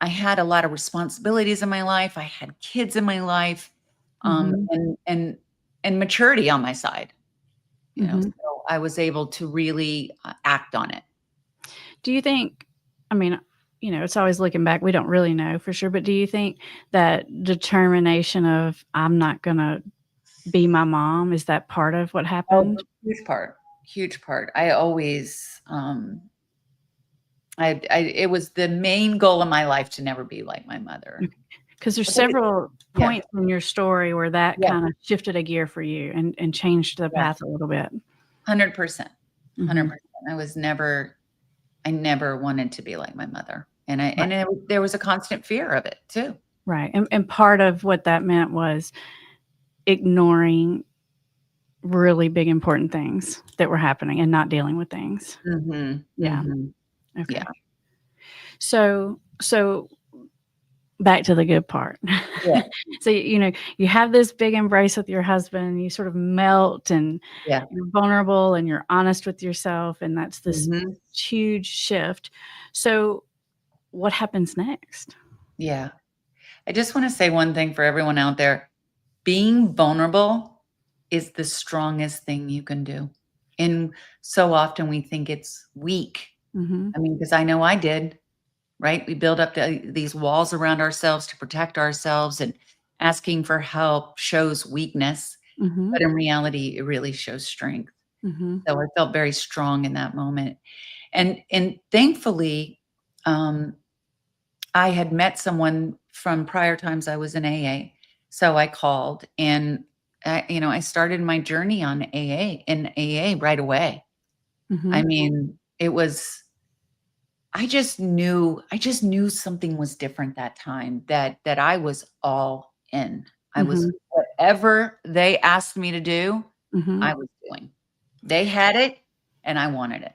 [SPEAKER 2] had a lot of responsibilities in my life. I had kids in my life,
[SPEAKER 1] mhm,
[SPEAKER 2] and maturity on my side.
[SPEAKER 1] mhm.
[SPEAKER 2] So I was able to really act on it.
[SPEAKER 1] Do you think I mean, it's always looking back, we don't really know for sure, but do you think that determination of, "I'm not gonna be my mom," is that part of what
[SPEAKER 2] Oh,
[SPEAKER 1] happened?
[SPEAKER 2] huge part, huge part. I always, it was the main goal in my life to never be like my mother.
[SPEAKER 1] Because there's
[SPEAKER 2] I think it's,
[SPEAKER 1] several
[SPEAKER 2] yeah,
[SPEAKER 1] points in your story where that
[SPEAKER 2] yeah,
[SPEAKER 1] kinda shifted a gear for you and changed the
[SPEAKER 2] yeah,
[SPEAKER 1] path a little bit.
[SPEAKER 2] 100%,
[SPEAKER 1] Mhm.
[SPEAKER 2] 100%. I never wanted to be like my mother, and
[SPEAKER 1] Right,
[SPEAKER 2] there was a constant fear of it too.
[SPEAKER 1] right, and part of what that meant was ignoring really big important things that were happening and not dealing with things.
[SPEAKER 2] Mhm,
[SPEAKER 1] Yeah,
[SPEAKER 2] mhm, yeah,
[SPEAKER 1] okay. So back to the good part.
[SPEAKER 2] yeah,
[SPEAKER 1] So, you have this big embrace with your husband, and you sort of melt, and
[SPEAKER 2] yeah,
[SPEAKER 1] you're vulnerable, and you're honest with yourself, and that's this
[SPEAKER 2] mhm,
[SPEAKER 1] huge shift. So, what happens next?
[SPEAKER 2] Yeah. I just want to say one thing for everyone out there. Being vulnerable is the strongest thing you can do. And so often we think it's weak.
[SPEAKER 1] Mhm.
[SPEAKER 2] I mean, because I know I did, right? We build up these walls around ourselves to protect ourselves, and asking for help shows weakness.
[SPEAKER 1] Mhm.
[SPEAKER 2] But in reality, it really shows strength.
[SPEAKER 1] Mhm.
[SPEAKER 2] So I felt very strong in that moment. And thankfully, um, I had met someone from prior times I was in AA. So I called, and I started my journey on AA right away. I
[SPEAKER 1] Mhm.
[SPEAKER 2] mean, it was I just knew something was different that time, that I was all in. I was
[SPEAKER 1] Mhm.
[SPEAKER 2] whatever they asked me to do,
[SPEAKER 1] Mhm.
[SPEAKER 2] I was doing. They had it and I wanted it.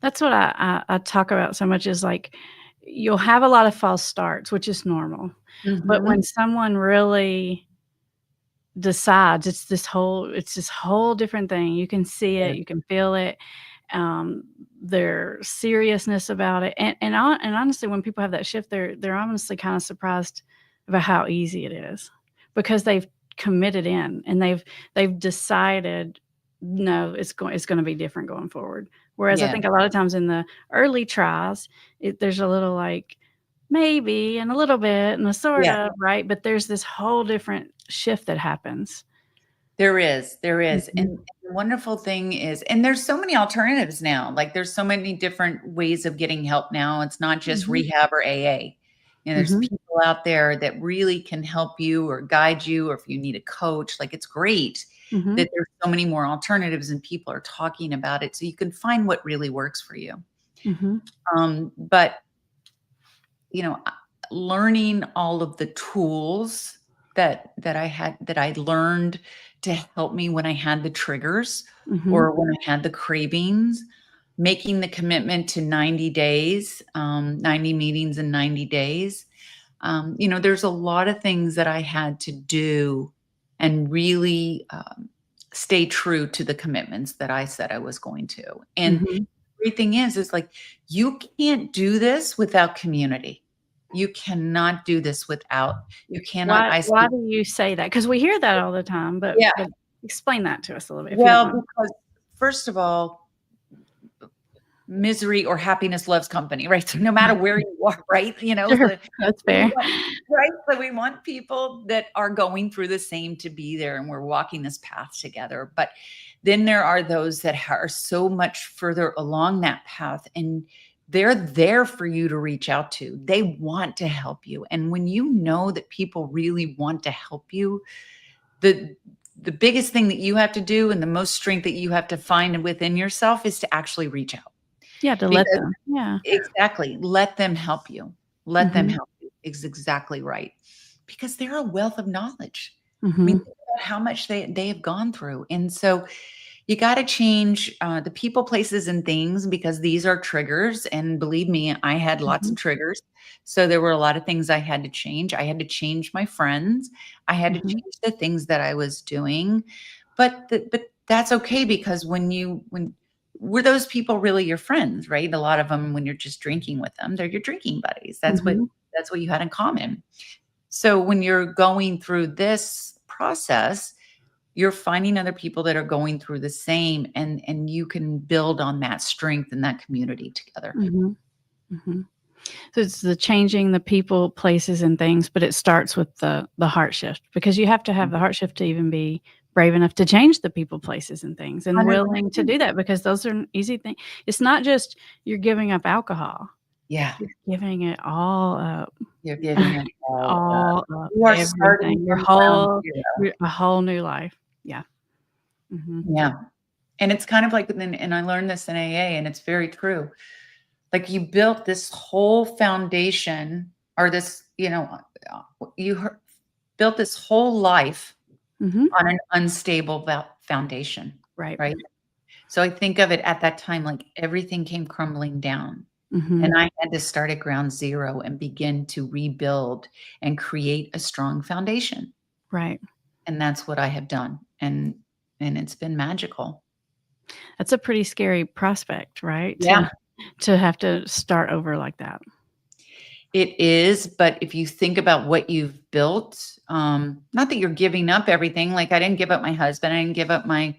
[SPEAKER 1] That's what I talk about so much is, like, you'll have a lot of false starts, which is normal, but
[SPEAKER 2] Mhm.
[SPEAKER 1] when someone really decides it's this whole different thing, you can see
[SPEAKER 2] Yeah.
[SPEAKER 1] it, you can feel it, um, their seriousness about it, and honestly, when people have that shift, they're honestly kinda surprised about how easy it is because they've committed in and they've decided, "No, it's gonna be different going forward." Whereas I
[SPEAKER 2] Yeah.
[SPEAKER 1] think a lot of times in the early tries, there's a little, like, maybe and a little bit and a sort
[SPEAKER 2] Yeah.
[SPEAKER 1] of, right? But there's this whole different shift that happens.
[SPEAKER 2] There is,
[SPEAKER 1] Mhm,
[SPEAKER 2] and the wonderful thing is, and there's so many alternatives now, like, there's so many different ways of getting help now, it's not just
[SPEAKER 1] mhm,
[SPEAKER 2] rehab or AA. There's
[SPEAKER 1] mhm,
[SPEAKER 2] people out there that really can help you or guide you, or if you need a coach, like, it's great
[SPEAKER 1] mhm,
[SPEAKER 2] that there's so many more alternatives and people are talking about it, so you can find what really works for you.
[SPEAKER 1] mhm,
[SPEAKER 2] But learning all of the tools that I learned to help me when I had the triggers
[SPEAKER 1] mhm,
[SPEAKER 2] or when I had the cravings, making the commitment to 90 days, 90 meetings in 90 days. There's a lot of things that I had to do and really stay true to the commitments that I said I was going to. And
[SPEAKER 1] mhm.
[SPEAKER 2] great thing is like you can't do this without community. You cannot do this without you cannot
[SPEAKER 1] Why
[SPEAKER 2] isolate.
[SPEAKER 1] do you say that? Because we hear that all the time,
[SPEAKER 2] Yeah.
[SPEAKER 1] but explain that to us a little bit, if you don't
[SPEAKER 2] Well,
[SPEAKER 1] mind.
[SPEAKER 2] because first of all, misery or happiness loves company, right? So no matter where you are, right?
[SPEAKER 1] Sure, that's
[SPEAKER 2] We
[SPEAKER 1] fair.
[SPEAKER 2] want, right? So we want people that are going through the same to be there and we're walking this path together. But then there are those that are so much further along that path and they're there for you to reach out to. They want to help you. And when you know that people really want to help you, the the biggest thing that you have to do and the most strength that you have to find within yourself is to actually reach out.
[SPEAKER 1] Yeah, to let
[SPEAKER 2] Because
[SPEAKER 1] them. Yeah.
[SPEAKER 2] exactly, let them help you. Let them
[SPEAKER 1] Mhm,
[SPEAKER 2] help you is exactly right. Because they're a wealth of knowledge. I mean,
[SPEAKER 1] mhm,
[SPEAKER 2] think about how much they have gone through, and so you gotta change, the people, places, and things because these are triggers, and believe me, I had lots of
[SPEAKER 1] mhm,
[SPEAKER 2] triggers. So there were a lot of things I had to change. I had to change my friends. I had to
[SPEAKER 1] mhm,
[SPEAKER 2] change the things that I was doing. But that's okay because when were those people really your friends, right? A lot of them, when you're just drinking with them, they're your drinking buddies.
[SPEAKER 1] mhm,
[SPEAKER 2] That's what you had in common. So when you're going through this process, you're finding other people that are going through the same and you can build on that strength and that community together.
[SPEAKER 1] mhm, mhm. So it's the changing the people, places, and things, but it starts with the heart shift because you have to have the heart shift to even be brave enough to change the people, places, and things, and willing to
[SPEAKER 2] 100%.
[SPEAKER 1] do that because those are an easy thing. It's not just you're giving up alcohol,
[SPEAKER 2] Yeah,
[SPEAKER 1] you're giving it all up,
[SPEAKER 2] you're giving it all up.
[SPEAKER 1] all up,
[SPEAKER 2] You are starting
[SPEAKER 1] everything,
[SPEAKER 2] from ground zero.
[SPEAKER 1] your a whole new life. Yeah. Mhm.
[SPEAKER 2] Yeah, and it's kind of like and I learned this in AA, and it's very true. Like, you built this whole foundation or this, you built this whole life
[SPEAKER 1] Mhm.
[SPEAKER 2] on an unstable foundation,
[SPEAKER 1] Right.
[SPEAKER 2] right? So I think of it at that time like everything came crumbling down,
[SPEAKER 1] Mhm.
[SPEAKER 2] and I had to start at ground zero and begin to rebuild and create a strong foundation,
[SPEAKER 1] Right.
[SPEAKER 2] and that's what I have done, and it's been magical.
[SPEAKER 1] That's a pretty scary prospect, right?
[SPEAKER 2] Yeah.
[SPEAKER 1] To have to start over like that.
[SPEAKER 2] It is, but if you think about what you've built, not that you're giving up everything. Like I didn't give up my husband, I didn't give up my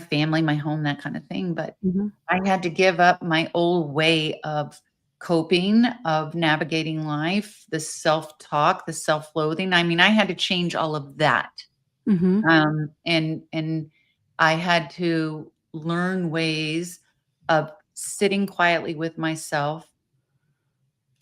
[SPEAKER 2] family, my home, that kind of thing. But
[SPEAKER 1] Mhm.
[SPEAKER 2] I had to give up my old way of coping, of navigating life, the self-talk, the self-loathing. I mean, I had to change all of that.
[SPEAKER 1] Mhm.
[SPEAKER 2] And I had to learn ways of sitting quietly with myself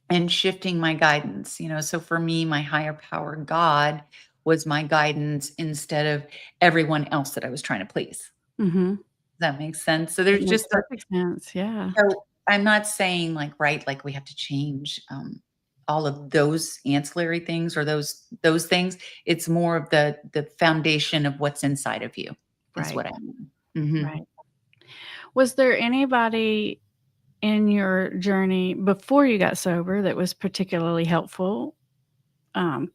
[SPEAKER 2] and shifting my guidance. So for me, my higher power, God, was my guidance instead of everyone else that I was trying to please.
[SPEAKER 1] Mhm.
[SPEAKER 2] Does that make sense? So
[SPEAKER 1] It
[SPEAKER 2] there's
[SPEAKER 1] makes
[SPEAKER 2] just a
[SPEAKER 1] perfect sense, yeah.
[SPEAKER 2] so I'm not saying like, right, like we have to change all of those ancillary things or those things. It's more of the foundation of what's inside of you is
[SPEAKER 1] Right,
[SPEAKER 2] what I mean. Mhm.
[SPEAKER 1] right. Was there anybody in your journey before you got sober that was particularly helpful?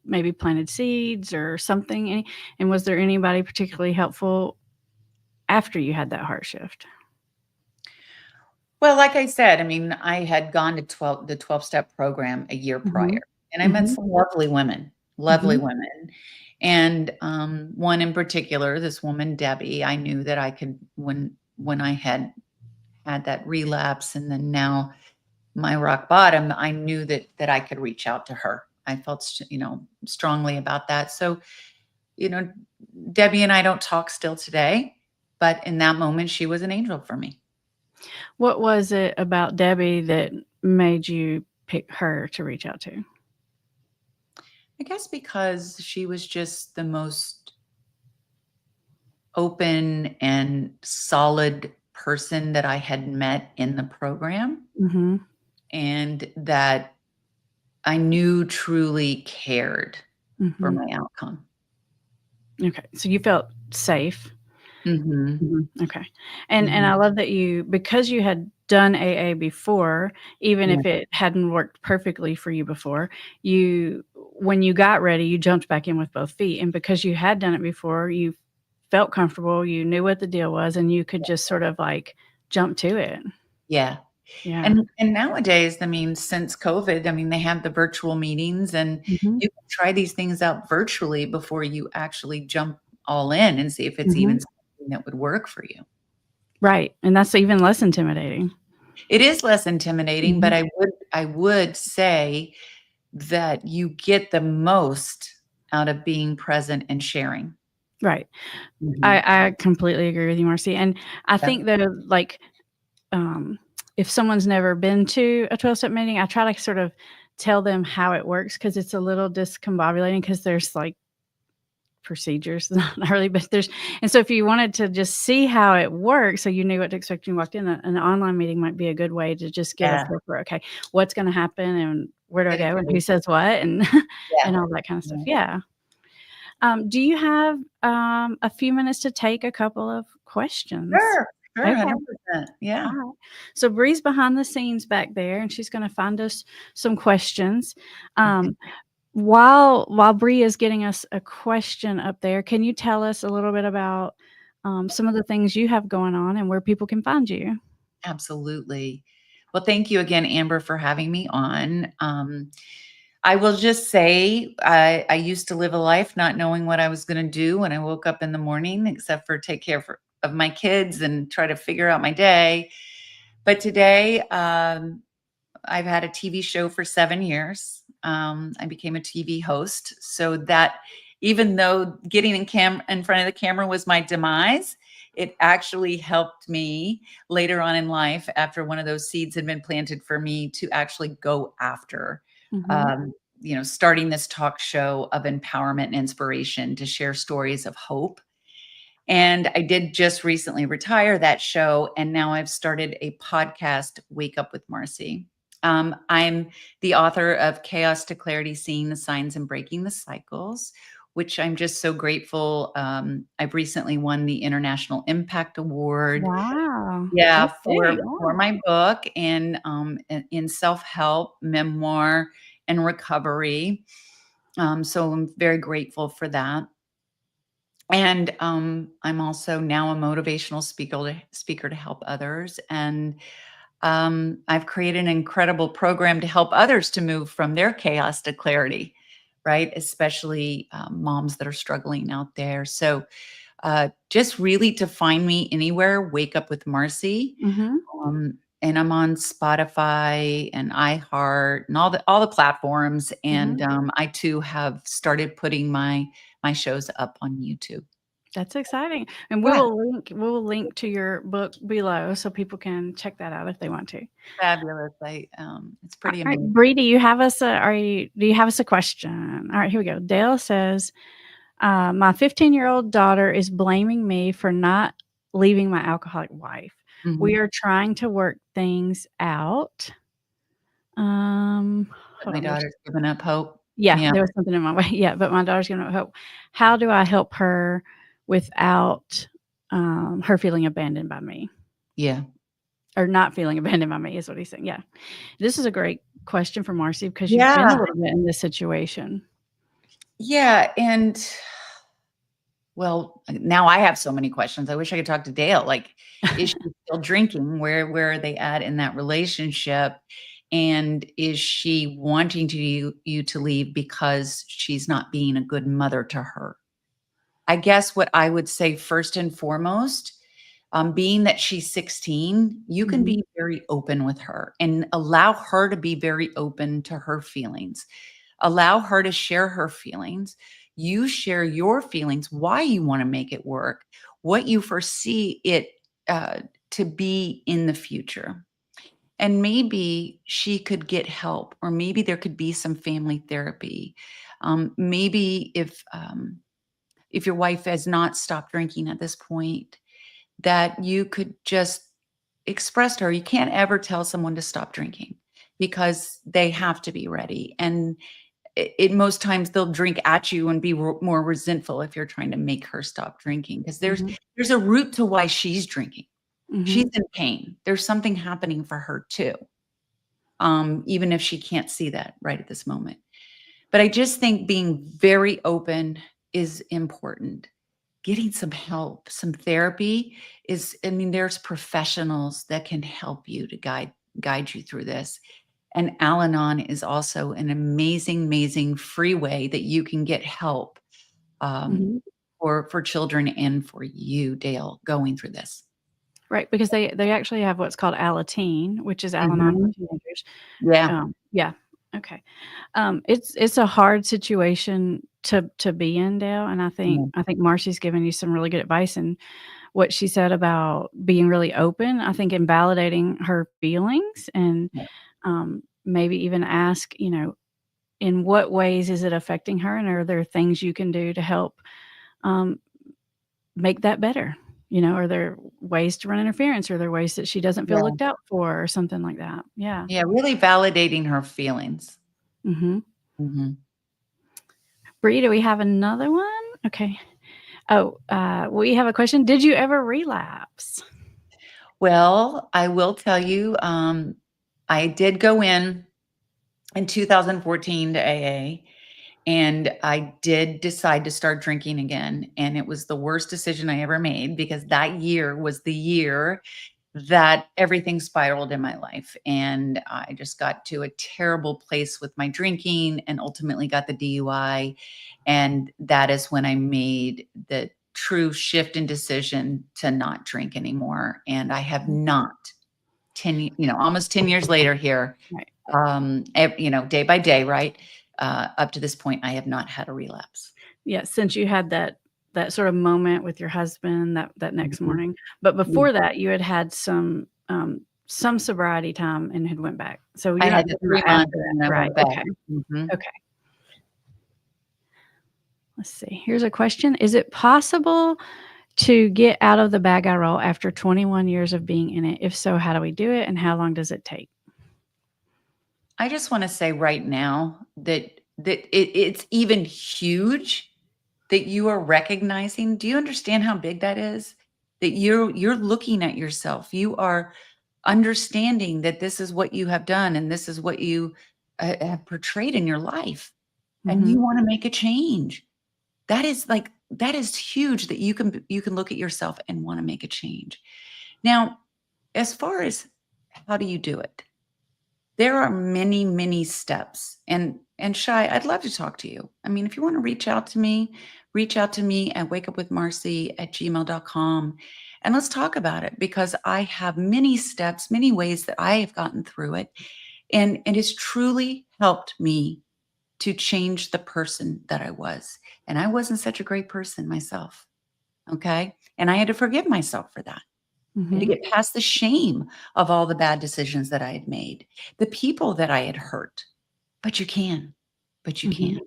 [SPEAKER 1] Maybe planted seeds or something? And was there anybody particularly helpful after you had that heart shift?
[SPEAKER 2] Well, like I said, I mean, I had gone to 12-step program a year prior,
[SPEAKER 1] Mhm.
[SPEAKER 2] and I met
[SPEAKER 1] Mhm.
[SPEAKER 2] some lovely
[SPEAKER 1] Mhm.
[SPEAKER 2] women. And one in particular, this woman, Debbie, I knew that I could when I had that relapse and then now my rock bottom, I knew that I could reach out to her. I felt strongly about that. So, you know, Debbie and I don't talk still today, but in that moment she was an angel for me.
[SPEAKER 1] What was it about Debbie that made you pick her to reach out to?
[SPEAKER 2] I guess because she was just the most open and solid person that I had met in the program
[SPEAKER 1] Mhm.
[SPEAKER 2] and that I knew truly cared for
[SPEAKER 1] Mhm.
[SPEAKER 2] my outcome.
[SPEAKER 1] Okay, so you felt safe.
[SPEAKER 2] Mhm.
[SPEAKER 1] Mhm, okay. And
[SPEAKER 2] Mhm.
[SPEAKER 1] I love that because you had done AA before, even
[SPEAKER 2] Yeah.
[SPEAKER 1] if it hadn't worked perfectly for you before, you when you got ready, you jumped back in with both feet, and because you had done it before, you felt comfortable, you knew what the deal was, and you could just sort of, like, jump to it.
[SPEAKER 2] Yeah.
[SPEAKER 1] Yeah.
[SPEAKER 2] And nowadays, I mean, since COVID, I mean, they have the virtual meetings and
[SPEAKER 1] Mhm,
[SPEAKER 2] you can try these things out virtually before you actually jump all in and see if it's even
[SPEAKER 1] mhm.
[SPEAKER 2] something that would work for you.
[SPEAKER 1] Right, and that's even less intimidating.
[SPEAKER 2] It is less intimidating, but
[SPEAKER 1] Mhm.
[SPEAKER 2] I would say that you get the most out of being present and sharing.
[SPEAKER 1] Right.
[SPEAKER 2] Mhm.
[SPEAKER 1] I completely agree with you, Marcy, and I
[SPEAKER 2] Yeah.
[SPEAKER 1] think that, like, um, if someone's never been to a 12-step meeting, I try to sort of tell them how it works because it's a little discombobulating because there's, like, procedures, not really, but there's and so if you wanted to just see how it works so you knew what to expect when you walked in, an online meeting might be a good way to just get a
[SPEAKER 2] Yeah.
[SPEAKER 1] feel for, okay, what's gonna happen and where do I
[SPEAKER 2] I
[SPEAKER 1] go and
[SPEAKER 2] agree.
[SPEAKER 1] who says what and
[SPEAKER 2] Yeah.
[SPEAKER 1] and all that kinda stuff,
[SPEAKER 2] Yeah.
[SPEAKER 1] yeah. Do you have, a few minutes to take a couple of questions?
[SPEAKER 2] Sure. Sure.
[SPEAKER 1] Okay.
[SPEAKER 2] 100%. Yeah.
[SPEAKER 1] Alright. So Bree's behind the scenes back there, and she's gonna find us some questions.
[SPEAKER 2] Okay.
[SPEAKER 1] While Bree is getting us a question up there, can you tell us a little bit about, some of the things you have going on and where people can find you?
[SPEAKER 2] Absolutely. Well, thank you again, Amber, for having me on. I will just say I used to live a life not knowing what I was going to do when I woke up in the morning, except for take care of my kids and try to figure out my day. But today, I've had a TV show for 7 years. I became a TV host, so that even though getting in front of the camera was my demise, it actually helped me later on in life after one of those seeds had been planted for me to actually go after,
[SPEAKER 1] Mhm.
[SPEAKER 2] um, starting this talk show of empowerment and inspiration to share stories of hope. And I did just recently retire that show, and now I've started a podcast, Wake Up with Marci. I'm the author of Chaos to Clarity: Seeing the Signs and Breaking the Cycles, which I'm just so grateful. I've recently won the International Impact Award,
[SPEAKER 1] Wow.
[SPEAKER 2] yeah,
[SPEAKER 1] That's big,
[SPEAKER 2] for
[SPEAKER 1] wow.
[SPEAKER 2] my book in self help, memoir, and recovery. So I'm very grateful for that. And I'm also now a motivational speaker to help others. And I've created an incredible program to help others to move from their chaos to clarity, right? Especially moms that are struggling out there. So just really to find me anywhere, Wake Up with Marcy.
[SPEAKER 1] Mhm.
[SPEAKER 2] And I'm on Spotify and iHeart and all the platforms. And
[SPEAKER 1] Mhm.
[SPEAKER 2] I too have started putting my shows up on YouTube.
[SPEAKER 1] That's exciting, and
[SPEAKER 2] Yeah,
[SPEAKER 1] we will link to your book below so people can check that out if they want to.
[SPEAKER 2] fabulous. It's pretty
[SPEAKER 1] Alright,
[SPEAKER 2] amazing.
[SPEAKER 1] Bree, do you have us a question? Alright, here we go. Dale says, "My 15-year-old daughter is blaming me for not leaving my alcoholic wife. We
[SPEAKER 2] Mhm.
[SPEAKER 1] are trying to work things out." Um,
[SPEAKER 2] But
[SPEAKER 1] hold
[SPEAKER 2] my
[SPEAKER 1] on, there's
[SPEAKER 2] daughter's given up hope.
[SPEAKER 1] yeah,
[SPEAKER 2] Yeah,
[SPEAKER 1] there was something in my way. Yeah, but my daughter's gonna help. How do I help her without, her feeling abandoned by me?
[SPEAKER 2] yeah,
[SPEAKER 1] Or not feeling abandoned by me is what he's saying, yeah. This is a great question for Marcy because you've been
[SPEAKER 2] yeah,
[SPEAKER 1] a little bit in this situation.
[SPEAKER 2] yeah. And well, now I have so many questions. I wish I could talk to Dale. Like, is she still drinking? Where are they at in that relationship? And is she wanting you to leave because she's not being a good mother to her? I guess what I would say first and foremost, being that she's 16, you can
[SPEAKER 1] Mhm,
[SPEAKER 2] be very open with her and allow her to be very open to her feelings. Allow her to share her feelings. You share your feelings, why you want to make it work, what you foresee it uh, to be in the future. And maybe she could get help, or maybe there could be some family therapy. Maybe if your wife has not stopped drinking at this point, that you could just express to her, you can't ever tell someone to stop drinking because they have to be ready. And it most times they'll drink at you and be more resentful if you're trying to make her stop drinking because
[SPEAKER 1] mhm,
[SPEAKER 2] there's a root to why she's drinking. She's
[SPEAKER 1] mhm.
[SPEAKER 2] in pain. There's something happening for her too, even if she can't see that right at this moment. But I just think being very open is important. Getting some help, some therapy is, I mean, there's professionals that can help you to guide you through this. And Al-Anon is also an amazing, amazing free way that you can get help um,
[SPEAKER 1] Mhm.
[SPEAKER 2] for children and for you, Dale, going through this.
[SPEAKER 1] Right, because they actually have what's called Alateen, which is Al-Anon for
[SPEAKER 2] Mhm.
[SPEAKER 1] teenagers.
[SPEAKER 2] Yeah.
[SPEAKER 1] Yeah, okay. It's a hard situation to be in, Dale, and
[SPEAKER 2] Yeah.
[SPEAKER 1] I think Marcy's given you some really good advice, and what she said about being really open, I think invalidating her feelings and, maybe even ask, in what ways is it affecting her, and are there things you can do to help, um, make that better? Are there ways to run interference? Are there ways that she doesn't feel
[SPEAKER 2] Yeah.
[SPEAKER 1] looked out for or something like that? Yeah.
[SPEAKER 2] Yeah. Really validating her feelings.
[SPEAKER 1] Mhm.
[SPEAKER 2] Mhm.
[SPEAKER 1] Bree, do we have another one? Okay. Oh, we have a question. Did you ever relapse?
[SPEAKER 2] Well, I will tell you, I did go in 2014 to AA, and I did decide to start drinking again. And it was the worst decision I ever made because that year was the year that everything spiraled in my life. And I just got to a terrible place with my drinking and ultimately got the DUI. And that is when I made the true shift in decision to not drink anymore. And I have
[SPEAKER 1] Mhm.
[SPEAKER 2] not almost 10 years later here,
[SPEAKER 1] Right.
[SPEAKER 2] day by day, right? Up to this point, I have not had a relapse.
[SPEAKER 1] Yeah, since you had that sort of moment with your husband that next
[SPEAKER 2] Mhm.
[SPEAKER 1] morning. But
[SPEAKER 2] Yeah.
[SPEAKER 1] before that, you had had some sobriety time and had went back. So
[SPEAKER 2] I
[SPEAKER 1] you're not
[SPEAKER 2] had the
[SPEAKER 1] talking about
[SPEAKER 2] 3
[SPEAKER 1] after
[SPEAKER 2] months
[SPEAKER 1] that.
[SPEAKER 2] and I
[SPEAKER 1] Right,
[SPEAKER 2] went back.
[SPEAKER 1] okay,
[SPEAKER 2] Mhm.
[SPEAKER 1] okay. Let's see. Here's a question. Is it possible to get out of the bad guy role after 21 years of being in it? If so, how do we do it, and how long does it take?
[SPEAKER 2] I just wanna say right now that it's even huge that you are recognizing. Do you understand how big that is? That you're looking at yourself. You are understanding that this is what you have done and this is what you, have portrayed in your life, and you
[SPEAKER 1] Mhm,
[SPEAKER 2] wanna make a change. That is huge that you can look at yourself and wanna make a change. Now, as far as how do you do it? There are many, many steps. And Shy, I'd love to talk to you. I mean, if you want to reach out to me at wakeupwithmarcy@gmail.com and let's talk about it because I have many steps, many ways that I have gotten through it. And it has truly helped me to change the person that I was. And I wasn't such a great person myself. Okay. And I had to forgive myself for that and to
[SPEAKER 1] Mhm.
[SPEAKER 2] get past the shame of all the bad decisions that I had made, the people that I had hurt. But you can, but you can.
[SPEAKER 1] Mhm.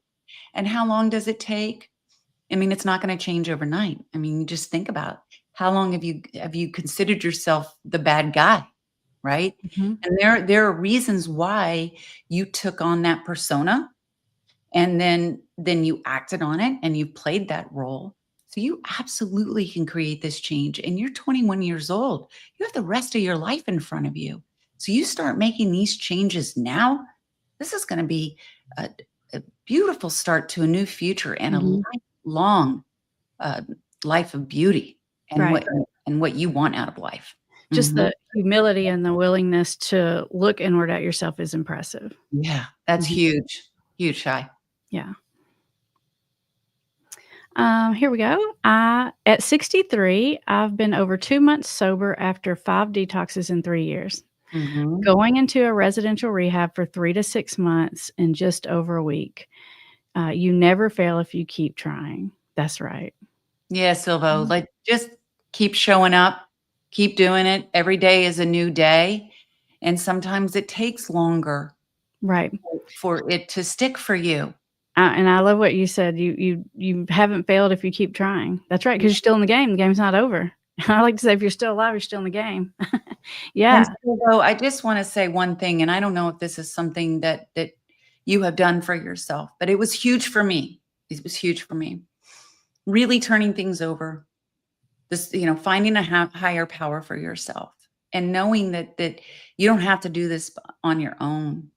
[SPEAKER 2] And how long does it take? I mean, it's not going to change overnight. I mean, you just think about how long have you considered yourself the bad guy, right?
[SPEAKER 1] Mhm.
[SPEAKER 2] And there are reasons why you took on that persona and then you acted on it and you played that role. So you absolutely can create this change and you're 21 years old. You have the rest of your life in front of you. So you start making these changes now. This is going to be a, a beautiful start to a new future and a
[SPEAKER 1] Mhm.
[SPEAKER 2] lifelong uh, life of beauty and
[SPEAKER 1] Right.
[SPEAKER 2] what you want out of life.
[SPEAKER 1] Just
[SPEAKER 2] Mhm.
[SPEAKER 1] the humility and the willingness to look inward at yourself is impressive.
[SPEAKER 2] Yeah, that's
[SPEAKER 1] Mhm.
[SPEAKER 2] huge. Huge, Shy.
[SPEAKER 1] Yeah. Here we go. At 63, I've been over 2 months sober after 5 detoxes in 3 years.
[SPEAKER 2] Mhm.
[SPEAKER 1] Going into a residential rehab for 3 to 6 months in just over a week. You never fail if you keep trying. That's right.
[SPEAKER 2] Yeah, Silvo,
[SPEAKER 1] Mhm.
[SPEAKER 2] like, just keep showing up, keep doing it. Every day is a new day, and sometimes it takes longer
[SPEAKER 1] Right.
[SPEAKER 2] for it to stick for you.
[SPEAKER 1] And I love what you said. You haven't failed if you keep trying. That's right, 'cause you're still in the game. The game's not over. I like to say if you're still alive, you're still in the game.
[SPEAKER 2] And
[SPEAKER 1] Yeah.
[SPEAKER 2] Silvo, I just wanna say one thing, and I don't know if this is something that you have done for yourself, but it was huge for me. It was huge for me. Really turning things over, this, finding a higher power for yourself and knowing that you don't have to do this on your own.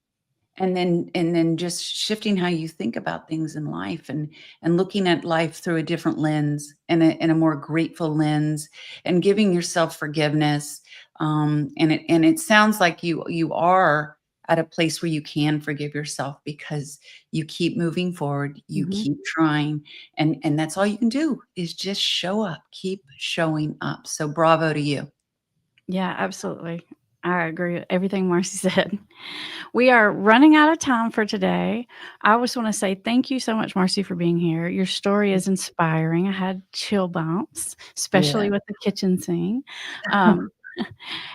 [SPEAKER 2] And then just shifting how you think about things in life and looking at life through a different lens and a more grateful lens and giving yourself forgiveness. And it sounds like you are at a place where you can forgive yourself because you keep moving forward, you
[SPEAKER 1] Mhm.
[SPEAKER 2] keep trying, and that's all you can do is just show up, keep showing up. So bravo to you.
[SPEAKER 1] Yeah, absolutely. I agree with everything Marcy said. We are running out of time for today. I just wanna say thank you so much, Marcy, for being here. Your story is inspiring. I had chill bumps,
[SPEAKER 2] Yeah.
[SPEAKER 1] especially with the kitchen sink. Um,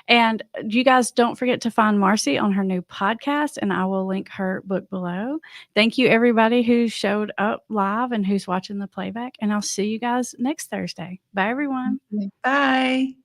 [SPEAKER 1] and you guys don't forget to find Marcy on her new podcast, and I will link her book below. Thank you, everybody who showed up live and who's watching the playback, and I'll see you guys next Thursday. Bye, everyone.
[SPEAKER 2] Bye.